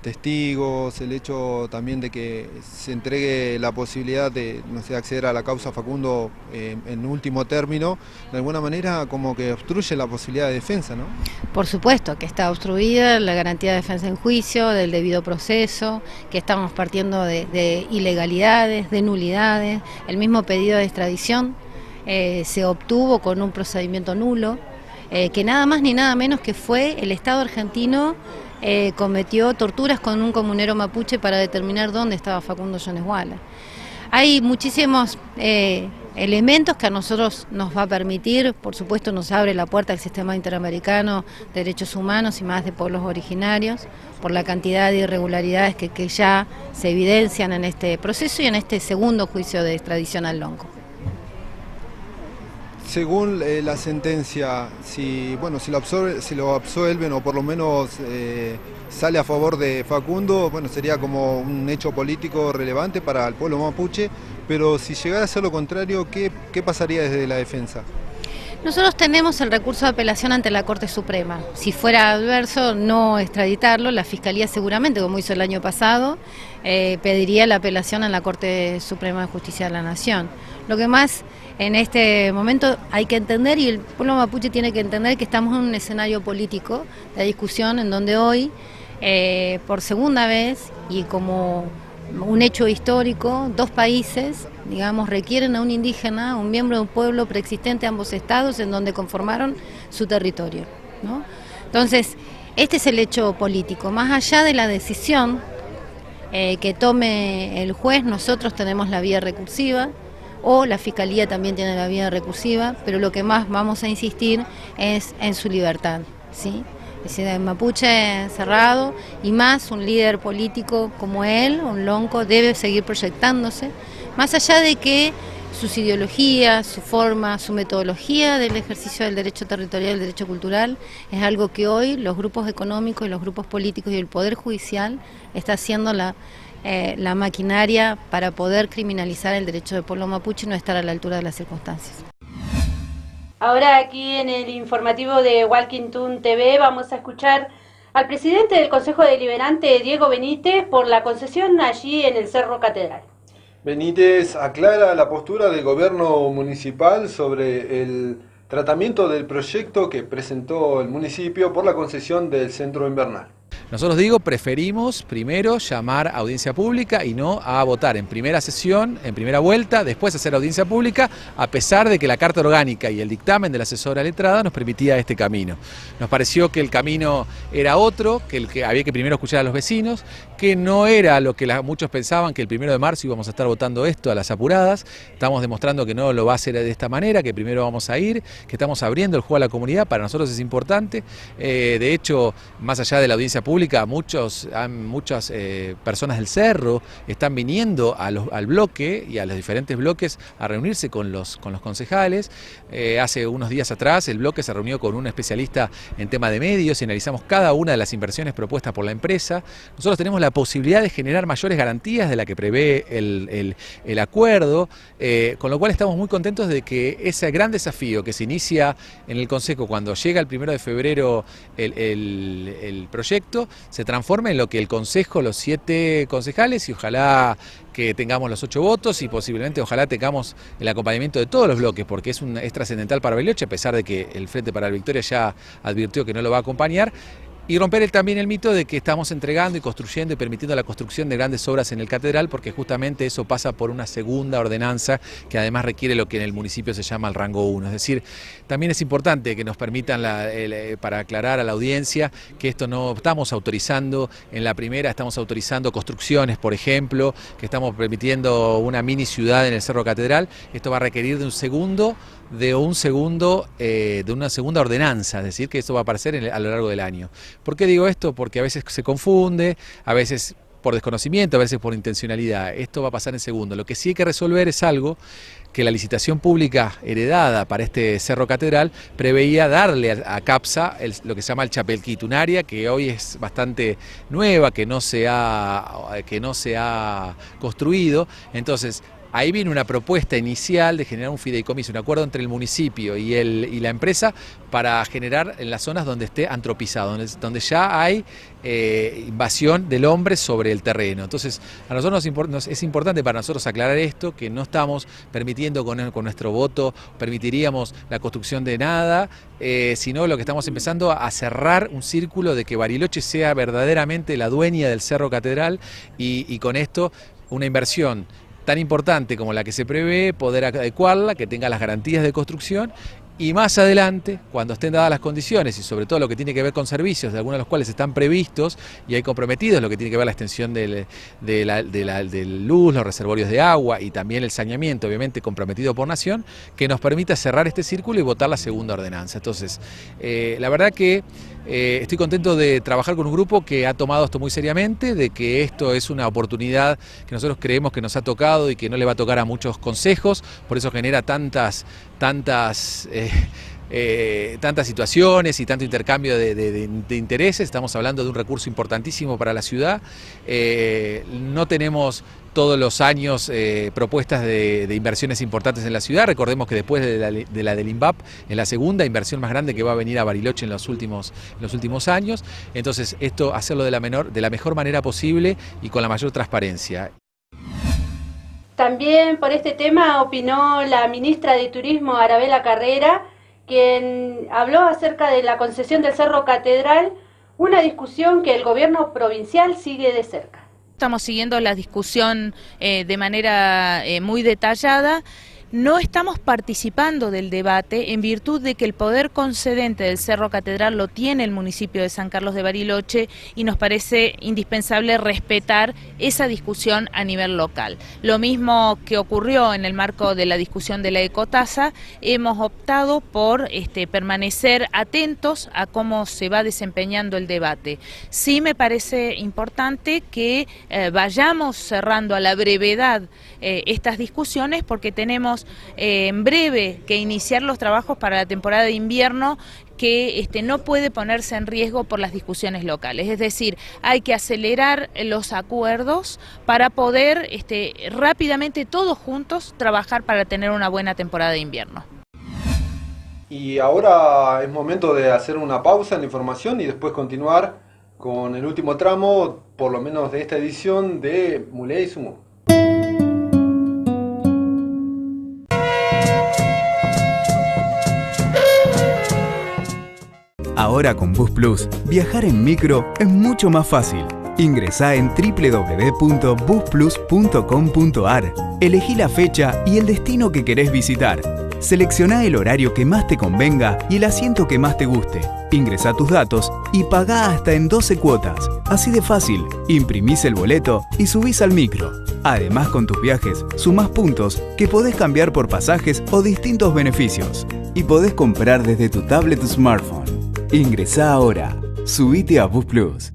testigos, el hecho también de que se entregue la posibilidad de acceder a la causa Facundo en último término, de alguna manera como que obstruye la posibilidad de defensa, ¿no? Por supuesto que está obstruida la garantía de defensa en juicio, del debido proceso, que estamos partiendo de ilegalidades, de nulidades. El mismo pedido de extradición se obtuvo con un procedimiento nulo, que nada más ni nada menos que fue el Estado argentino cometió torturas con un comunero mapuche para determinar dónde estaba Facundo Jones Wall. Hay muchísimos elementos que a nosotros nos va a permitir, por supuesto nos abre la puerta al sistema interamericano de derechos humanos y más de pueblos originarios, por la cantidad de irregularidades que ya se evidencian en este proceso y en este segundo juicio de extradición al Lonco. Según la sentencia, si lo absuelven o por lo menos sale a favor de Facundo, sería como un hecho político relevante para el pueblo mapuche, pero si llegara a ser lo contrario, ¿qué pasaría desde la defensa? Nosotros tenemos el recurso de apelación ante la Corte Suprema. Si fuera adverso no extraditarlo, la Fiscalía seguramente, como hizo el año pasado, pediría la apelación en la Corte Suprema de Justicia de la Nación. Lo que más en este momento hay que entender, y el pueblo mapuche tiene que entender, que estamos en un escenario político de discusión en donde hoy, por segunda vez y como un hecho histórico, dos países, digamos, requieren a un indígena, un miembro de un pueblo preexistente a ambos estados en donde conformaron su territorio, ¿no? Entonces, este es el hecho político. Más allá de la decisión que tome el juez, nosotros tenemos la vía recursiva, o la Fiscalía también tiene la vía recursiva, pero lo que más vamos a insistir es en su libertad, ¿sí? Es decir, el mapuche encerrado y más un líder político como él, un lonco, debe seguir proyectándose, más allá de que sus ideologías, su forma, su metodología del ejercicio del derecho territorial, del derecho cultural, es algo que hoy los grupos económicos y los grupos políticos y el Poder Judicial está haciendo la maquinaria para poder criminalizar el derecho del pueblo mapuche y no estar a la altura de las circunstancias. Ahora aquí en el informativo de Walking Town TV vamos a escuchar al presidente del Consejo Deliberante, Diego Benítez, por la concesión allí en el Cerro Catedral. Benítez aclara la postura del gobierno municipal sobre el tratamiento del proyecto que presentó el municipio por la concesión del centro invernal. Nosotros preferimos primero llamar a audiencia pública y no a votar en primera sesión, en primera vuelta, después hacer audiencia pública, a pesar de que la carta orgánica y el dictamen de la asesora letrada nos permitía este camino. Nos pareció que el camino era otro, que había que primero escuchar a los vecinos, que no era lo que muchos pensaban, que el 1 de marzo íbamos a estar votando esto a las apuradas. Estamos demostrando que no lo va a hacer de esta manera, que primero vamos a ir, que estamos abriendo el juego a la comunidad, para nosotros es importante. De hecho, más allá de la audiencia pública, muchas personas del Cerro están viniendo al bloque y a los diferentes bloques a reunirse con los concejales. Hace unos días atrás el bloque se reunió con un especialista en tema de medios y analizamos cada una de las inversiones propuestas por la empresa. Nosotros tenemos la posibilidad de generar mayores garantías de la que prevé el acuerdo, con lo cual estamos muy contentos de que ese gran desafío que se inicia en el Consejo cuando llega el 1 de febrero el proyecto, se transforme en lo que el Consejo, los 7 concejales, y ojalá que tengamos los 8 votos y posiblemente ojalá tengamos el acompañamiento de todos los bloques, porque es trascendental para Bariloche, a pesar de que el Frente para la Victoria ya advirtió que no lo va a acompañar. Y romper también el mito de que estamos entregando y construyendo y permitiendo la construcción de grandes obras en el Catedral, porque justamente eso pasa por una segunda ordenanza que además requiere lo que en el municipio se llama el rango 1. Es decir, también es importante que nos permitan, para aclarar a la audiencia, que esto no estamos autorizando, en la primera estamos autorizando construcciones, por ejemplo, que estamos permitiendo una mini ciudad en el Cerro Catedral. Esto va a requerir de una segunda ordenanza, es decir, que esto va a aparecer a lo largo del año. ¿Por qué digo esto? Porque a veces se confunde, a veces por desconocimiento, a veces por intencionalidad. Esto va a pasar en segundo. Lo que sí hay que resolver es algo que la licitación pública heredada para este Cerro Catedral preveía darle a CAPSA lo que se llama el Chapelquito, un área que hoy es bastante nueva, que no se ha construido. Entonces, ahí viene una propuesta inicial de generar un fideicomiso, un acuerdo entre el municipio y la empresa para generar en las zonas donde esté antropizado, donde ya hay invasión del hombre sobre el terreno. Entonces, a nosotros es importante para nosotros aclarar esto, que no estamos permitiendo con nuestro voto, permitiríamos la construcción de nada, sino lo que estamos empezando a cerrar un círculo de que Bariloche sea verdaderamente la dueña del Cerro Catedral y con esto una inversión tan importante como la que se prevé, poder adecuarla, que tenga las garantías de construcción y más adelante, cuando estén dadas las condiciones y sobre todo lo que tiene que ver con servicios, de algunos de los cuales están previstos y hay comprometidos, lo que tiene que ver la extensión de luz, los reservorios de agua y también el saneamiento, obviamente comprometido por Nación, que nos permita cerrar este círculo y votar la segunda ordenanza. Entonces, la verdad que estoy contento de trabajar con un grupo que ha tomado esto muy seriamente, de que esto es una oportunidad que nosotros creemos que nos ha tocado y que no le va a tocar a muchos consejos, por eso genera tantas situaciones y tanto intercambio de intereses. Estamos hablando de un recurso importantísimo para la ciudad. No tenemos todos los años propuestas de inversiones importantes en la ciudad. Recordemos que después de la del INVAP es la segunda inversión más grande que va a venir a Bariloche en los últimos años. Entonces, esto hacerlo de la mejor manera posible y con la mayor transparencia. También por este tema opinó la ministra de Turismo, Arabela Carrera, quien habló acerca de la concesión del Cerro Catedral, una discusión que el gobierno provincial sigue de cerca. Estamos siguiendo la discusión de manera muy detallada. No estamos participando del debate en virtud de que el poder concedente del Cerro Catedral lo tiene el municipio de San Carlos de Bariloche y nos parece indispensable respetar esa discusión a nivel local. Lo mismo que ocurrió en el marco de la discusión de la ecotasa, hemos optado por permanecer atentos a cómo se va desempeñando el debate. Sí me parece importante que vayamos cerrando a la brevedad estas discusiones porque tenemos en breve que iniciar los trabajos para la temporada de invierno que no puede ponerse en riesgo por las discusiones locales. Es decir, hay que acelerar los acuerdos para poder rápidamente todos juntos trabajar para tener una buena temporada de invierno. Y ahora es momento de hacer una pausa en la información y después continuar con el último tramo, por lo menos de esta edición de Muley Sumo. Ahora con Bus Plus, viajar en micro es mucho más fácil. Ingresá en www.busplus.com.ar, elegí la fecha y el destino que querés visitar. Seleccioná el horario que más te convenga y el asiento que más te guste. Ingresá tus datos y pagá hasta en 12 cuotas. Así de fácil, imprimís el boleto y subís al micro. Además, con tus viajes, sumás puntos que podés cambiar por pasajes o distintos beneficios. Y podés comprar desde tu tablet o smartphone. Ingresá ahora. Subite a Bus Plus.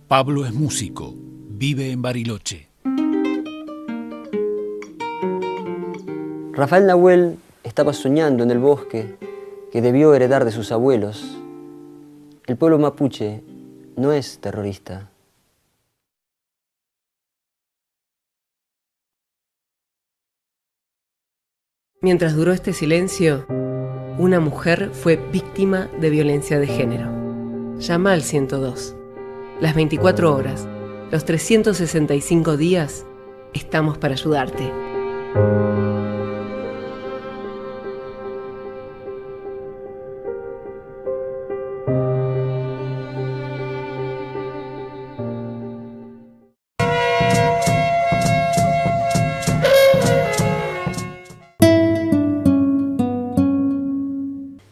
Pablo es músico, vive en Bariloche. Rafael Nahuel estaba soñando en el bosque que debió heredar de sus abuelos. El pueblo mapuche no es terrorista. Mientras duró este silencio, una mujer fue víctima de violencia de género. Llama al 102. Las 24 horas, los 365 días, estamos para ayudarte.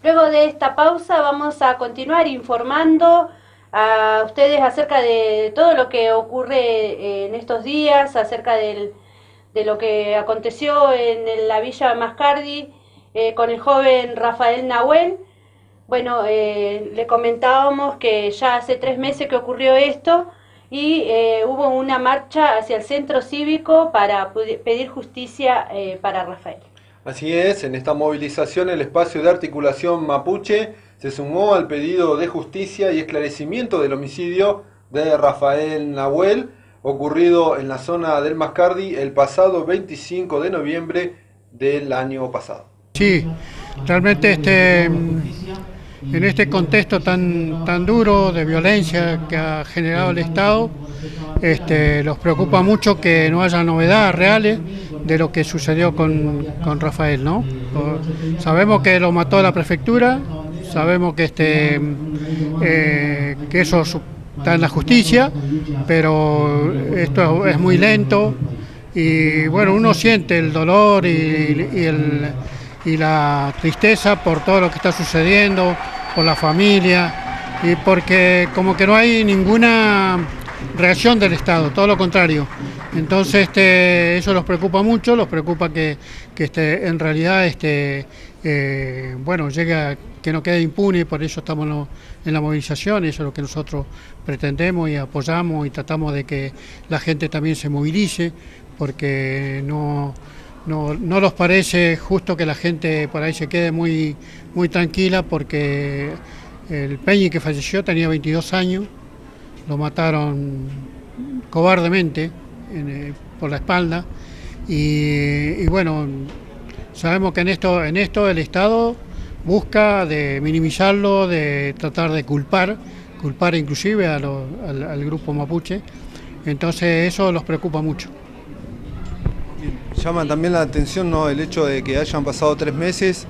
Luego de esta pausa vamos a continuar informando a ustedes acerca de todo lo que ocurre en estos días, acerca de lo que aconteció en la Villa Mascardi con el joven Rafael Nahuel. Bueno, le comentábamos que ya hace 3 meses que ocurrió esto y hubo una marcha hacia el centro cívico para pedir justicia para Rafael. Así es, en esta movilización el espacio de articulación mapuche se sumó al pedido de justicia y esclarecimiento del homicidio de Rafael Nahuel, ocurrido en la zona del Mascardi el pasado 25 de noviembre del año pasado. Sí, realmente en este contexto tan duro de violencia que ha generado el Estado, los preocupa mucho que no haya novedades reales de lo que sucedió con Rafael, ¿no? Sabemos que lo mató la prefectura, sabemos que eso está en la justicia, pero esto es muy lento y bueno, uno siente el dolor y la tristeza por todo lo que está sucediendo, por la familia y porque como que no hay ninguna reacción del Estado, todo lo contrario. Entonces eso los preocupa mucho, los preocupa que en realidad bueno, que no quede impune, y por eso estamos en la movilización. Eso es lo que nosotros pretendemos y apoyamos y tratamos de que la gente también se movilice, porque no nos parece justo que la gente por ahí se quede muy tranquila, porque el Peñi que falleció tenía 22 años, lo mataron cobardemente por la espalda y bueno, sabemos que en esto el Estado busca de minimizarlo, de tratar de culpar inclusive al grupo mapuche, entonces eso los preocupa mucho. Llama también la atención, ¿no?, el hecho de que hayan pasado 3 meses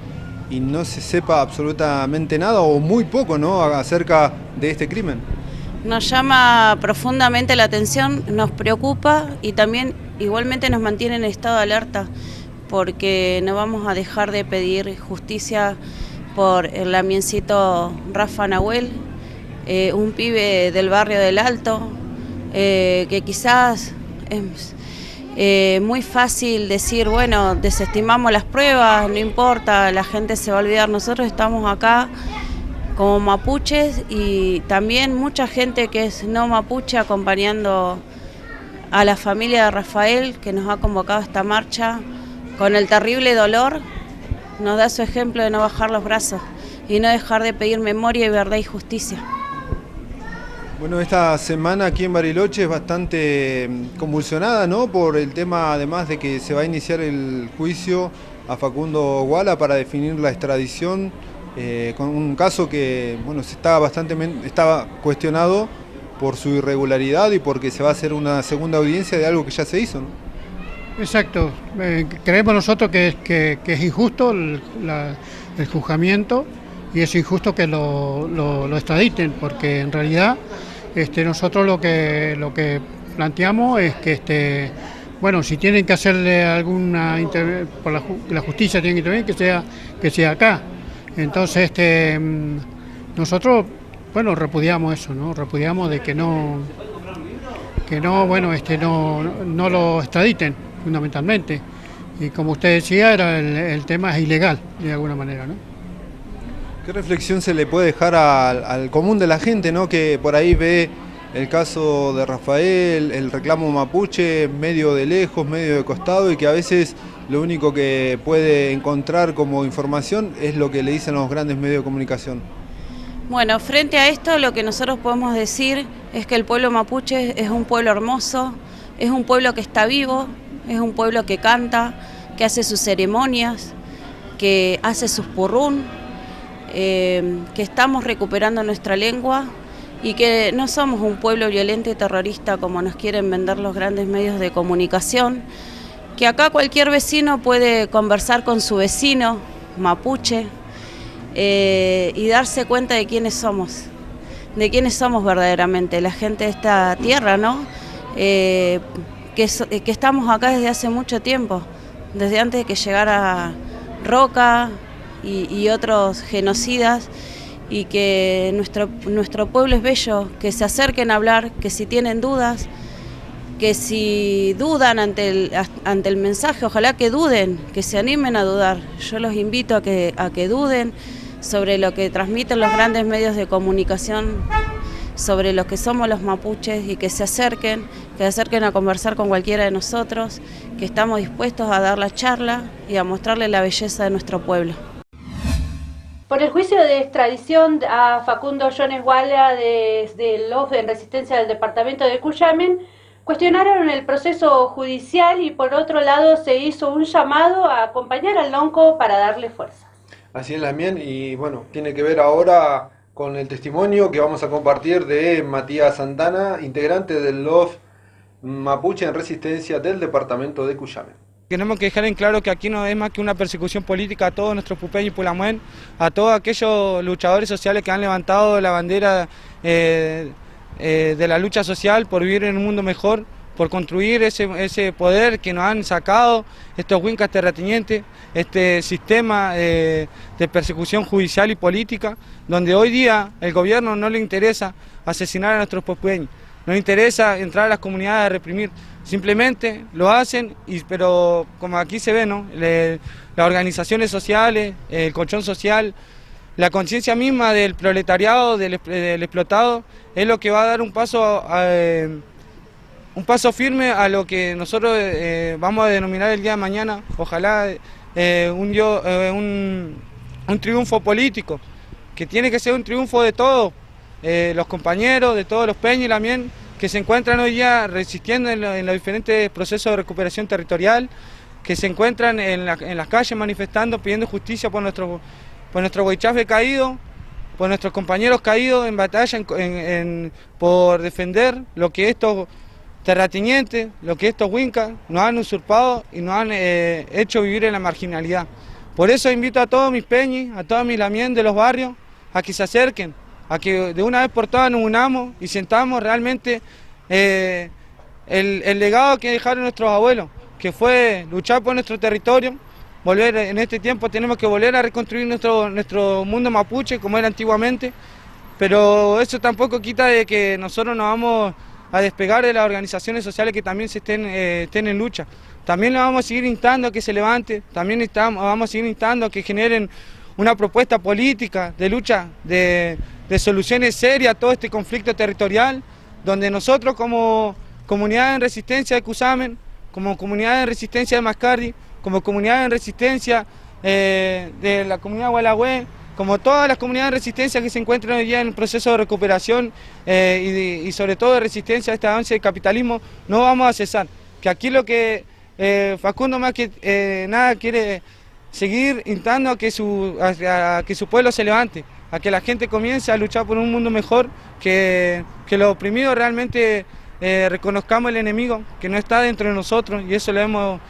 y no se sepa absolutamente nada o muy poco, ¿no?, acerca de este crimen. Nos llama profundamente la atención, nos preocupa y también igualmente nos mantiene en estado de alerta, porque no vamos a dejar de pedir justicia por el lamiencito Rafa Nahuel, un pibe del barrio del Alto, que quizás es muy fácil decir, bueno, desestimamos las pruebas, no importa, la gente se va a olvidar. Nosotros estamos acá como mapuches y también mucha gente que es no mapuche acompañando a la familia de Rafael, que nos ha convocado a esta marcha con el terrible dolor. Nos da su ejemplo de no bajar los brazos y no dejar de pedir memoria y verdad y justicia. Bueno, esta semana aquí en Bariloche es bastante convulsionada, ¿no?, por el tema, además de que se va a iniciar el juicio a Facundo Guala para definir la extradición, con un caso que, bueno, estaba cuestionado por su irregularidad y porque se va a hacer una segunda audiencia de algo que ya se hizo, ¿no? Exacto, creemos nosotros que es injusto el juzgamiento y es injusto que lo extraditen, porque en realidad nosotros lo que planteamos es que bueno, si tienen que hacerle alguna por la justicia tiene que intervenir, que sea acá. Entonces nosotros, bueno, repudiamos eso, ¿no? Repudiamos de que no lo extraditen fundamentalmente. Y como usted decía, el tema es ilegal de alguna manera, ¿no? ¿Qué reflexión se le puede dejar al común de la gente, ¿no?, que por ahí ve el caso de Rafael, el reclamo mapuche, medio de lejos, medio de costado, y que a veces lo único que puede encontrar como información es lo que le dicen los grandes medios de comunicación? Bueno, frente a esto lo que nosotros podemos decir es que el pueblo mapuche es un pueblo hermoso, es un pueblo que está vivo, es un pueblo que canta, que hace sus ceremonias, que hace sus purrún, que estamos recuperando nuestra lengua y que no somos un pueblo violento y terrorista como nos quieren vender los grandes medios de comunicación, que acá cualquier vecino puede conversar con su vecino mapuche y darse cuenta de quiénes somos verdaderamente, la gente de esta tierra, ¿no? Que estamos acá desde hace mucho tiempo, desde antes de que llegara Roca y otros genocidas, y que nuestro pueblo es bello, que se acerquen a hablar, que si tienen dudas, que si dudan ante el mensaje, ojalá que duden, que se animen a dudar. Yo los invito a que duden sobre lo que transmiten los grandes medios de comunicación, sobre lo que somos los mapuches, y que se acerquen a conversar con cualquiera de nosotros, que estamos dispuestos a dar la charla y a mostrarle la belleza de nuestro pueblo. Por el juicio de extradición a Facundo Jones Walla de LOF en Resistencia del departamento de Cuyamen, cuestionaron el proceso judicial y por otro lado se hizo un llamado a acompañar al lonco para darle fuerzas. Así es, Lamien, y bueno, tiene que ver ahora con el testimonio que vamos a compartir de Matías Santana, integrante del LOF Mapuche en Resistencia del departamento de Cuyamen. Tenemos que dejar en claro que aquí no es más que una persecución política a todos nuestros pupeños y pulamuen, a todos aquellos luchadores sociales que han levantado la bandera de la lucha social por vivir en un mundo mejor, por construir ese poder que nos han sacado estos huincas terratenientes, este sistema de persecución judicial y política, donde hoy día el gobierno no le interesa asesinar a nuestros pupeños, no le interesa entrar a las comunidades a reprimir. Simplemente lo hacen, pero como aquí se ve, ¿no? Las organizaciones sociales, el colchón social, la conciencia misma del proletariado, del explotado, es lo que va a dar un paso firme a lo que nosotros vamos a denominar el día de mañana, ojalá un triunfo político, que tiene que ser un triunfo de todos los compañeros, de todos los peñas y lamien, que se encuentran hoy día resistiendo en los diferentes procesos de recuperación territorial, que se encuentran en las calles manifestando, pidiendo justicia por nuestro huaychafe caído, por nuestros compañeros caídos en batalla, por defender lo que estos terratenientes, lo que estos huincas nos han usurpado y nos han hecho vivir en la marginalidad. Por eso invito a todos mis peñis, a todos mis lamien de los barrios, a que se acerquen, a que de una vez por todas nos unamos y sentamos realmente el legado que dejaron nuestros abuelos, que fue luchar por nuestro territorio. Volver en este tiempo tenemos que volver a reconstruir nuestro mundo mapuche como era antiguamente, pero eso tampoco quita de que nosotros nos vamos a despegar de las organizaciones sociales que también estén en lucha. También le vamos a seguir instando a que se levante, también vamos a seguir instando a que generen una propuesta política de lucha, de soluciones serias a todo este conflicto territorial, donde nosotros como comunidad en resistencia de Cuyamen, como comunidad en resistencia de Mascardi, como comunidad en resistencia de la comunidad Gualagüe, como todas las comunidades de resistencia que se encuentran hoy día en el proceso de recuperación y sobre todo de resistencia a este avance del capitalismo, no vamos a cesar. Que aquí lo que Facundo más que nada quiere seguir instando a que su pueblo se levante, a que la gente comience a luchar por un mundo mejor, que los oprimidos realmente reconozcamos el enemigo, que no está dentro de nosotros, y eso lo hemos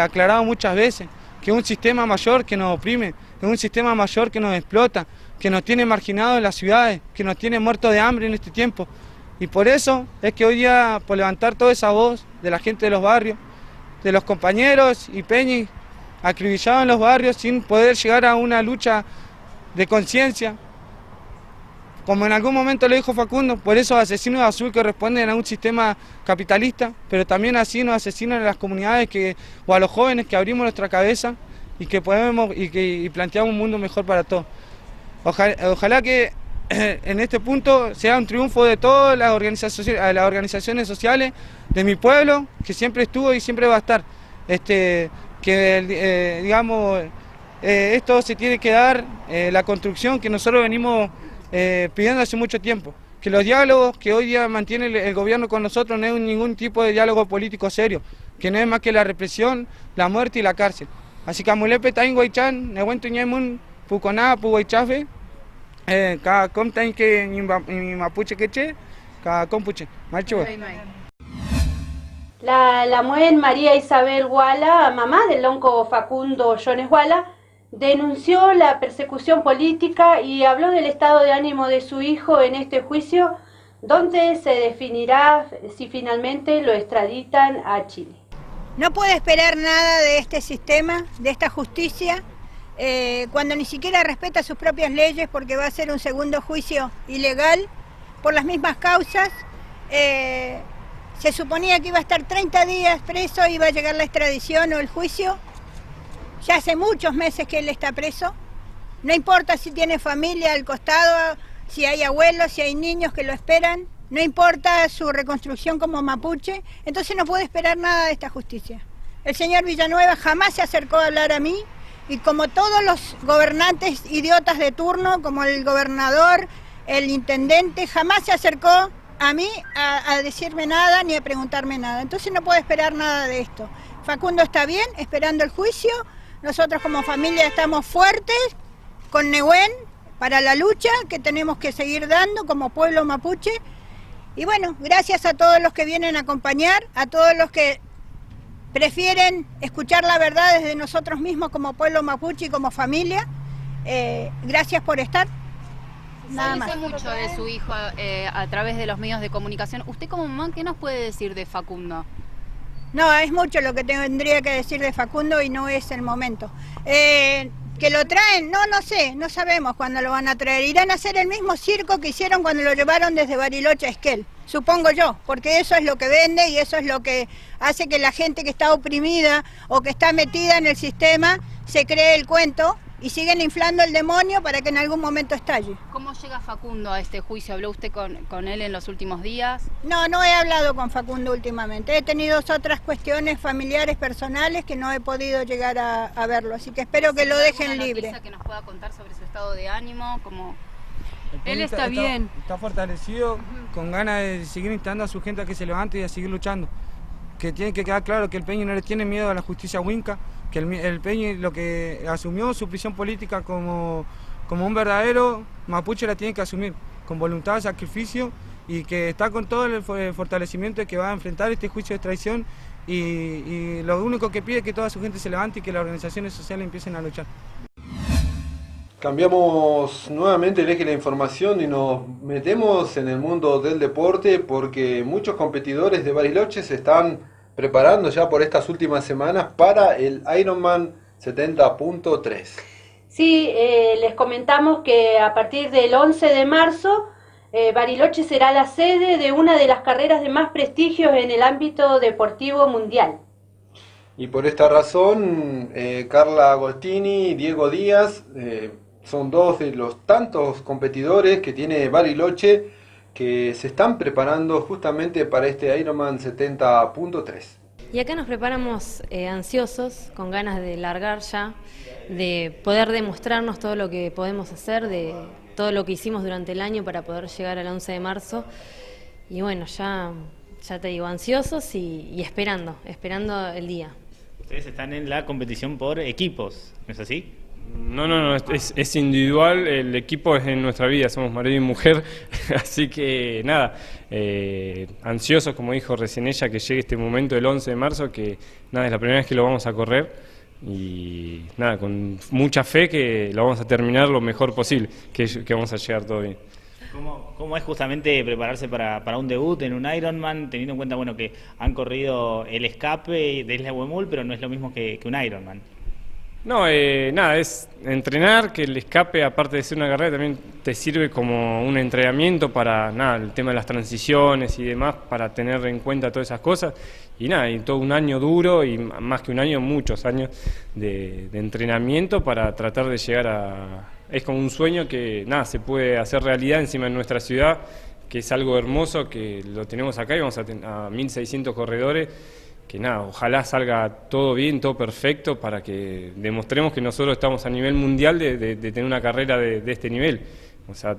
aclarado muchas veces, que es un sistema mayor que nos oprime, es un sistema mayor que nos explota, que nos tiene marginados en las ciudades, que nos tiene muertos de hambre en este tiempo. Y por eso es que hoy día, por levantar toda esa voz de la gente de los barrios, de los compañeros y peñis acribillados en los barrios sin poder llegar a una lucha de conciencia, como en algún momento lo dijo Facundo, por esos asesinos azul que responden a un sistema capitalista, pero también así nos asesinan a las comunidades o a los jóvenes que abrimos nuestra cabeza y que podemos y planteamos un mundo mejor para todos. Ojalá que en este punto sea un triunfo de todas las organizaciones sociales de mi pueblo, que siempre estuvo y siempre va a estar. Esto se tiene que dar, la construcción que nosotros venimos pidiendo hace mucho tiempo, que los diálogos que hoy día mantiene el gobierno con nosotros no es ningún tipo de diálogo político serio, que no es más que la represión, la muerte y la cárcel. Así que amulepe tain guaychan, ne cuento ñemun, puconá, puguaychafe, cada com tain que ni mapuche queche, cada compuche, marcho. La mujer María Isabel Guala, mamá del lonco Facundo Jones Guala, denunció la persecución política y habló del estado de ánimo de su hijo en este juicio, donde se definirá si finalmente lo extraditan a Chile. No puede esperar nada de este sistema, de esta justicia, cuando ni siquiera respeta sus propias leyes, porque va a ser un segundo juicio ilegal por las mismas causas. Se suponía que iba a estar 30 días preso, iba a llegar la extradición o el juicio. Ya hace muchos meses que él está preso. No importa si tiene familia al costado, si hay abuelos, si hay niños que lo esperan. No importa su reconstrucción como mapuche. Entonces no puede esperar nada de esta justicia. El señor Villanueva jamás se acercó a hablar a mí. Y como todos los gobernantes idiotas de turno, como el gobernador, el intendente, jamás se acercó a mí a decirme nada ni a preguntarme nada. Entonces no puedo esperar nada de esto. Facundo está bien, esperando el juicio. Nosotros como familia estamos fuertes con Nehuen para la lucha que tenemos que seguir dando como pueblo mapuche. Y bueno, gracias a todos los que vienen a acompañar, a todos los que prefieren escuchar la verdad desde nosotros mismos como pueblo mapuche y como familia. Gracias por estar. Nada más. Se dice mucho de su hijo a través de los medios de comunicación. ¿Usted como mamá qué nos puede decir de Facundo? No, es mucho lo que tendría que decir de Facundo y no es el momento. ¿Que lo traen? No sé, no sabemos cuándo lo van a traer. Irán a hacer el mismo circo que hicieron cuando lo llevaron desde Bariloche a Esquel, supongo yo, porque eso es lo que vende y eso es lo que hace que la gente que está oprimida o que está metida en el sistema se cree el cuento y siguen inflando el demonio para que en algún momento estalle. ¿Cómo llega Facundo a este juicio? ¿Habló usted con él en los últimos días? No he hablado con Facundo últimamente. He tenido otras cuestiones familiares, personales, que no he podido llegar a verlo. Así que espero que lo dejen libre. ¿Que nos pueda contar sobre su estado de ánimo? Como... Él está bien. Está fortalecido, con ganas de seguir instando a su gente a que se levante y a seguir luchando. Que tiene que quedar claro que el Peñi no le tiene miedo a la justicia huinca, que el Peñi lo que asumió su prisión política como un verdadero mapuche la tiene que asumir, con voluntad, sacrificio, y que está con todo el fortalecimiento de que va a enfrentar este juicio de extradición y lo único que pide es que toda su gente se levante y que las organizaciones sociales empiecen a luchar. Cambiamos nuevamente el eje de la información y nos metemos en el mundo del deporte porque muchos competidores de Bariloche se están preparando ya por estas últimas semanas para el Ironman 70.3. Sí, les comentamos que a partir del 11 de marzo Bariloche será la sede de una de las carreras de más prestigio en el ámbito deportivo mundial. Y por esta razón, Carla Agostini y Diego Díaz son dos de los tantos competidores que tiene Bariloche que se están preparando justamente para este Ironman 70.3. Y acá nos preparamos ansiosos, con ganas de largar ya, de poder demostrarnos todo lo que podemos hacer, de todo lo que hicimos durante el año para poder llegar al 11 de marzo. Y bueno, ya te digo, ansiosos y esperando el día. Ustedes están en la competición por equipos, ¿no es así? No, es individual, el equipo es en nuestra vida, somos marido y mujer, así que nada, ansiosos, como dijo recién ella, que llegue este momento del 11 de marzo, que nada, es la primera vez que lo vamos a correr y nada, con mucha fe que lo vamos a terminar lo mejor posible, que vamos a llegar todo bien. ¿Cómo es justamente prepararse para un debut en un Ironman, teniendo en cuenta bueno que han corrido el escape de Isla Huemul, pero no es lo mismo que un Ironman? No, nada, es entrenar, que el escape, aparte de ser una carrera, también te sirve como un entrenamiento para nada, el tema de las transiciones y demás, para tener en cuenta todas esas cosas. Y nada, y todo un año duro, y más que un año, muchos años de entrenamiento para tratar de llegar a... Es como un sueño que nada, se puede hacer realidad encima en nuestra ciudad, que es algo hermoso, que lo tenemos acá y vamos a 1.600 corredores. Que nada, ojalá salga todo bien, todo perfecto, para que demostremos que nosotros estamos a nivel mundial de tener una carrera de este nivel. O sea,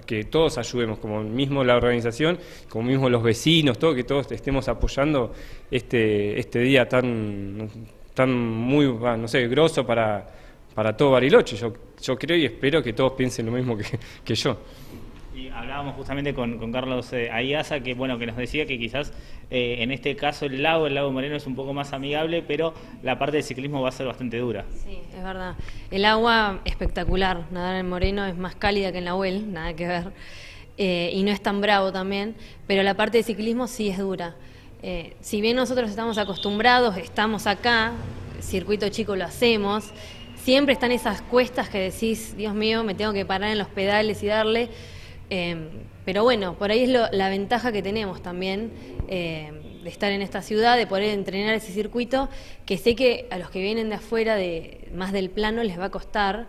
que todos ayudemos, como mismo la organización, como mismo los vecinos, todo, que todos estemos apoyando este día tan tan muy, no sé, grosso para todo Bariloche. Yo creo y espero que todos piensen lo mismo que yo. Y hablábamos justamente con Carlos Ayaza, que bueno, que nos decía que quizás en este caso el lago Moreno es un poco más amigable, pero la parte del ciclismo va a ser bastante dura. Sí, es verdad. El agua espectacular, nadar en Moreno es más cálida que en Nahuel, nada que ver, y no es tan bravo también, pero la parte de ciclismo sí es dura. Si bien nosotros estamos acostumbrados, estamos acá, circuito chico lo hacemos, siempre están esas cuestas que decís, Dios mío, me tengo que parar en los pedales y darle. Pero bueno, por ahí es la ventaja que tenemos también de estar en esta ciudad, de poder entrenar ese circuito, que sé que a los que vienen de afuera, más del plano, les va a costar,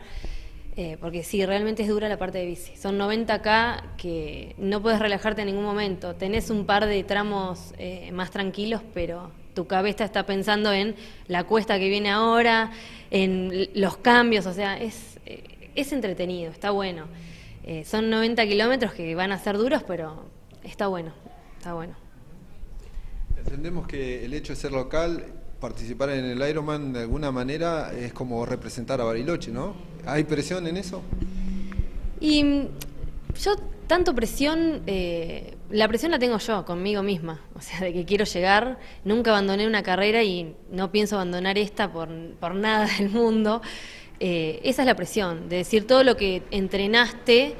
porque sí, realmente es dura la parte de bici. Son 90K que no puedes relajarte en ningún momento. Tenés un par de tramos más tranquilos, pero tu cabeza está pensando en la cuesta que viene ahora, en los cambios, o sea, es entretenido, está bueno. Son 90 kilómetros que van a ser duros, pero está bueno, está bueno. Entendemos que el hecho de ser local, participar en el Ironman de alguna manera es como representar a Bariloche, ¿no? ¿Hay presión en eso? Y yo, tanto presión, la presión la tengo yo, conmigo misma, o sea, de que quiero llegar, nunca abandoné una carrera y no pienso abandonar esta por nada del mundo. Esa es la presión, de decir todo lo que entrenaste,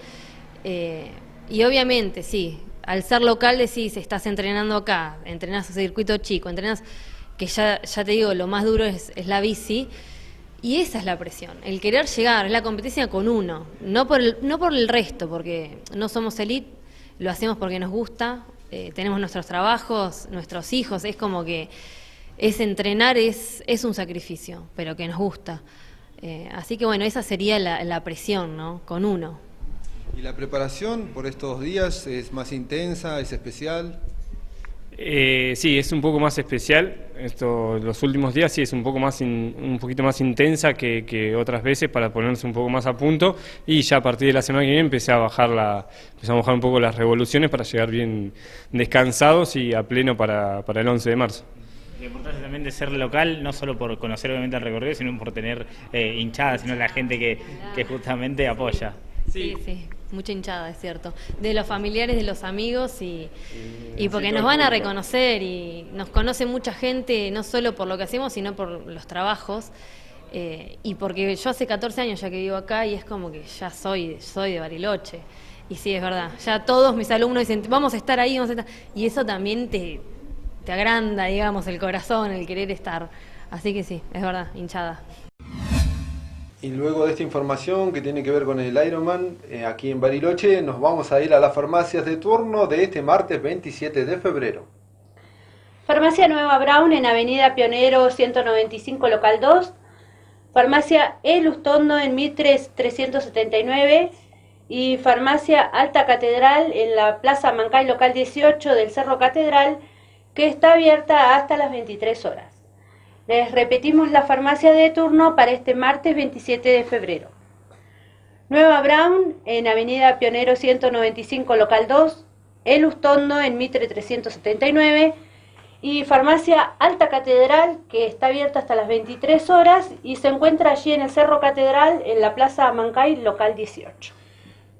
y obviamente, sí, al ser local decís, estás entrenando acá, entrenás a circuito chico, entrenás, que ya te digo, lo más duro es la bici, y esa es la presión, el querer llegar, es la competencia con uno, no por el resto, porque no somos elite, lo hacemos porque nos gusta, tenemos nuestros trabajos, nuestros hijos, es como que entrenar es un sacrificio, pero que nos gusta. Así que bueno, esa sería la presión, ¿no? Con uno. ¿Y la preparación por estos días es más intensa, es especial? Sí, es un poco más especial. Los últimos días sí es un poquito más intensa que otras veces para ponerse un poco más a punto, y ya a partir de la semana que viene empezamos a bajar un poco las revoluciones para llegar bien descansados y a pleno para el 11 de marzo. La importancia también de ser local, no solo por conocer obviamente el recorrido, sino por tener hinchada, sino la gente que justamente apoya. Sí, mucha hinchada, es cierto. De los familiares, de los amigos y porque nos van a reconocer y nos conoce mucha gente, no solo por lo que hacemos, sino por los trabajos. Y porque yo hace 14 años ya que vivo acá y es como que ya soy de Bariloche. Y sí, es verdad, ya todos mis alumnos dicen, vamos a estar ahí, y eso también te agranda, digamos, el corazón, el querer estar. Así que sí, es verdad, hinchada. Y luego de esta información que tiene que ver con el Ironman, aquí en Bariloche, nos vamos a ir a las farmacias de turno de este martes 27 de febrero. Farmacia Nueva Brown en Avenida Pionero 195, local 2. Farmacia El Ustondo en Mitre 379. Y Farmacia Alta Catedral en la Plaza Mancay, local 18 del Cerro Catedral, que está abierta hasta las 23 horas. Les repetimos la farmacia de turno para este martes 27 de febrero. Nueva Brown en Avenida Pionero 195, local 2, El Ustondo en Mitre 379 y Farmacia Alta Catedral, que está abierta hasta las 23 horas y se encuentra allí en el Cerro Catedral, en la Plaza Mancay, local 18.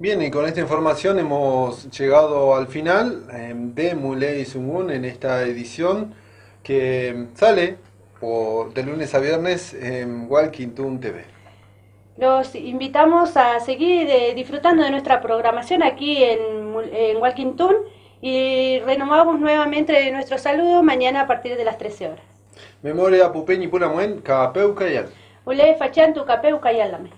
Bien, y con esta información hemos llegado al final de Muley Sungun en esta edición que sale de lunes a viernes en Walking Toon TV. Los invitamos a seguir disfrutando de nuestra programación aquí en Walking Toon y renovamos nuevamente nuestro saludo mañana a partir de las 13 horas. Memoria Pupeñi Punamuen, Capeu Cayal. Ule Fachan tu Capeu Cayalame.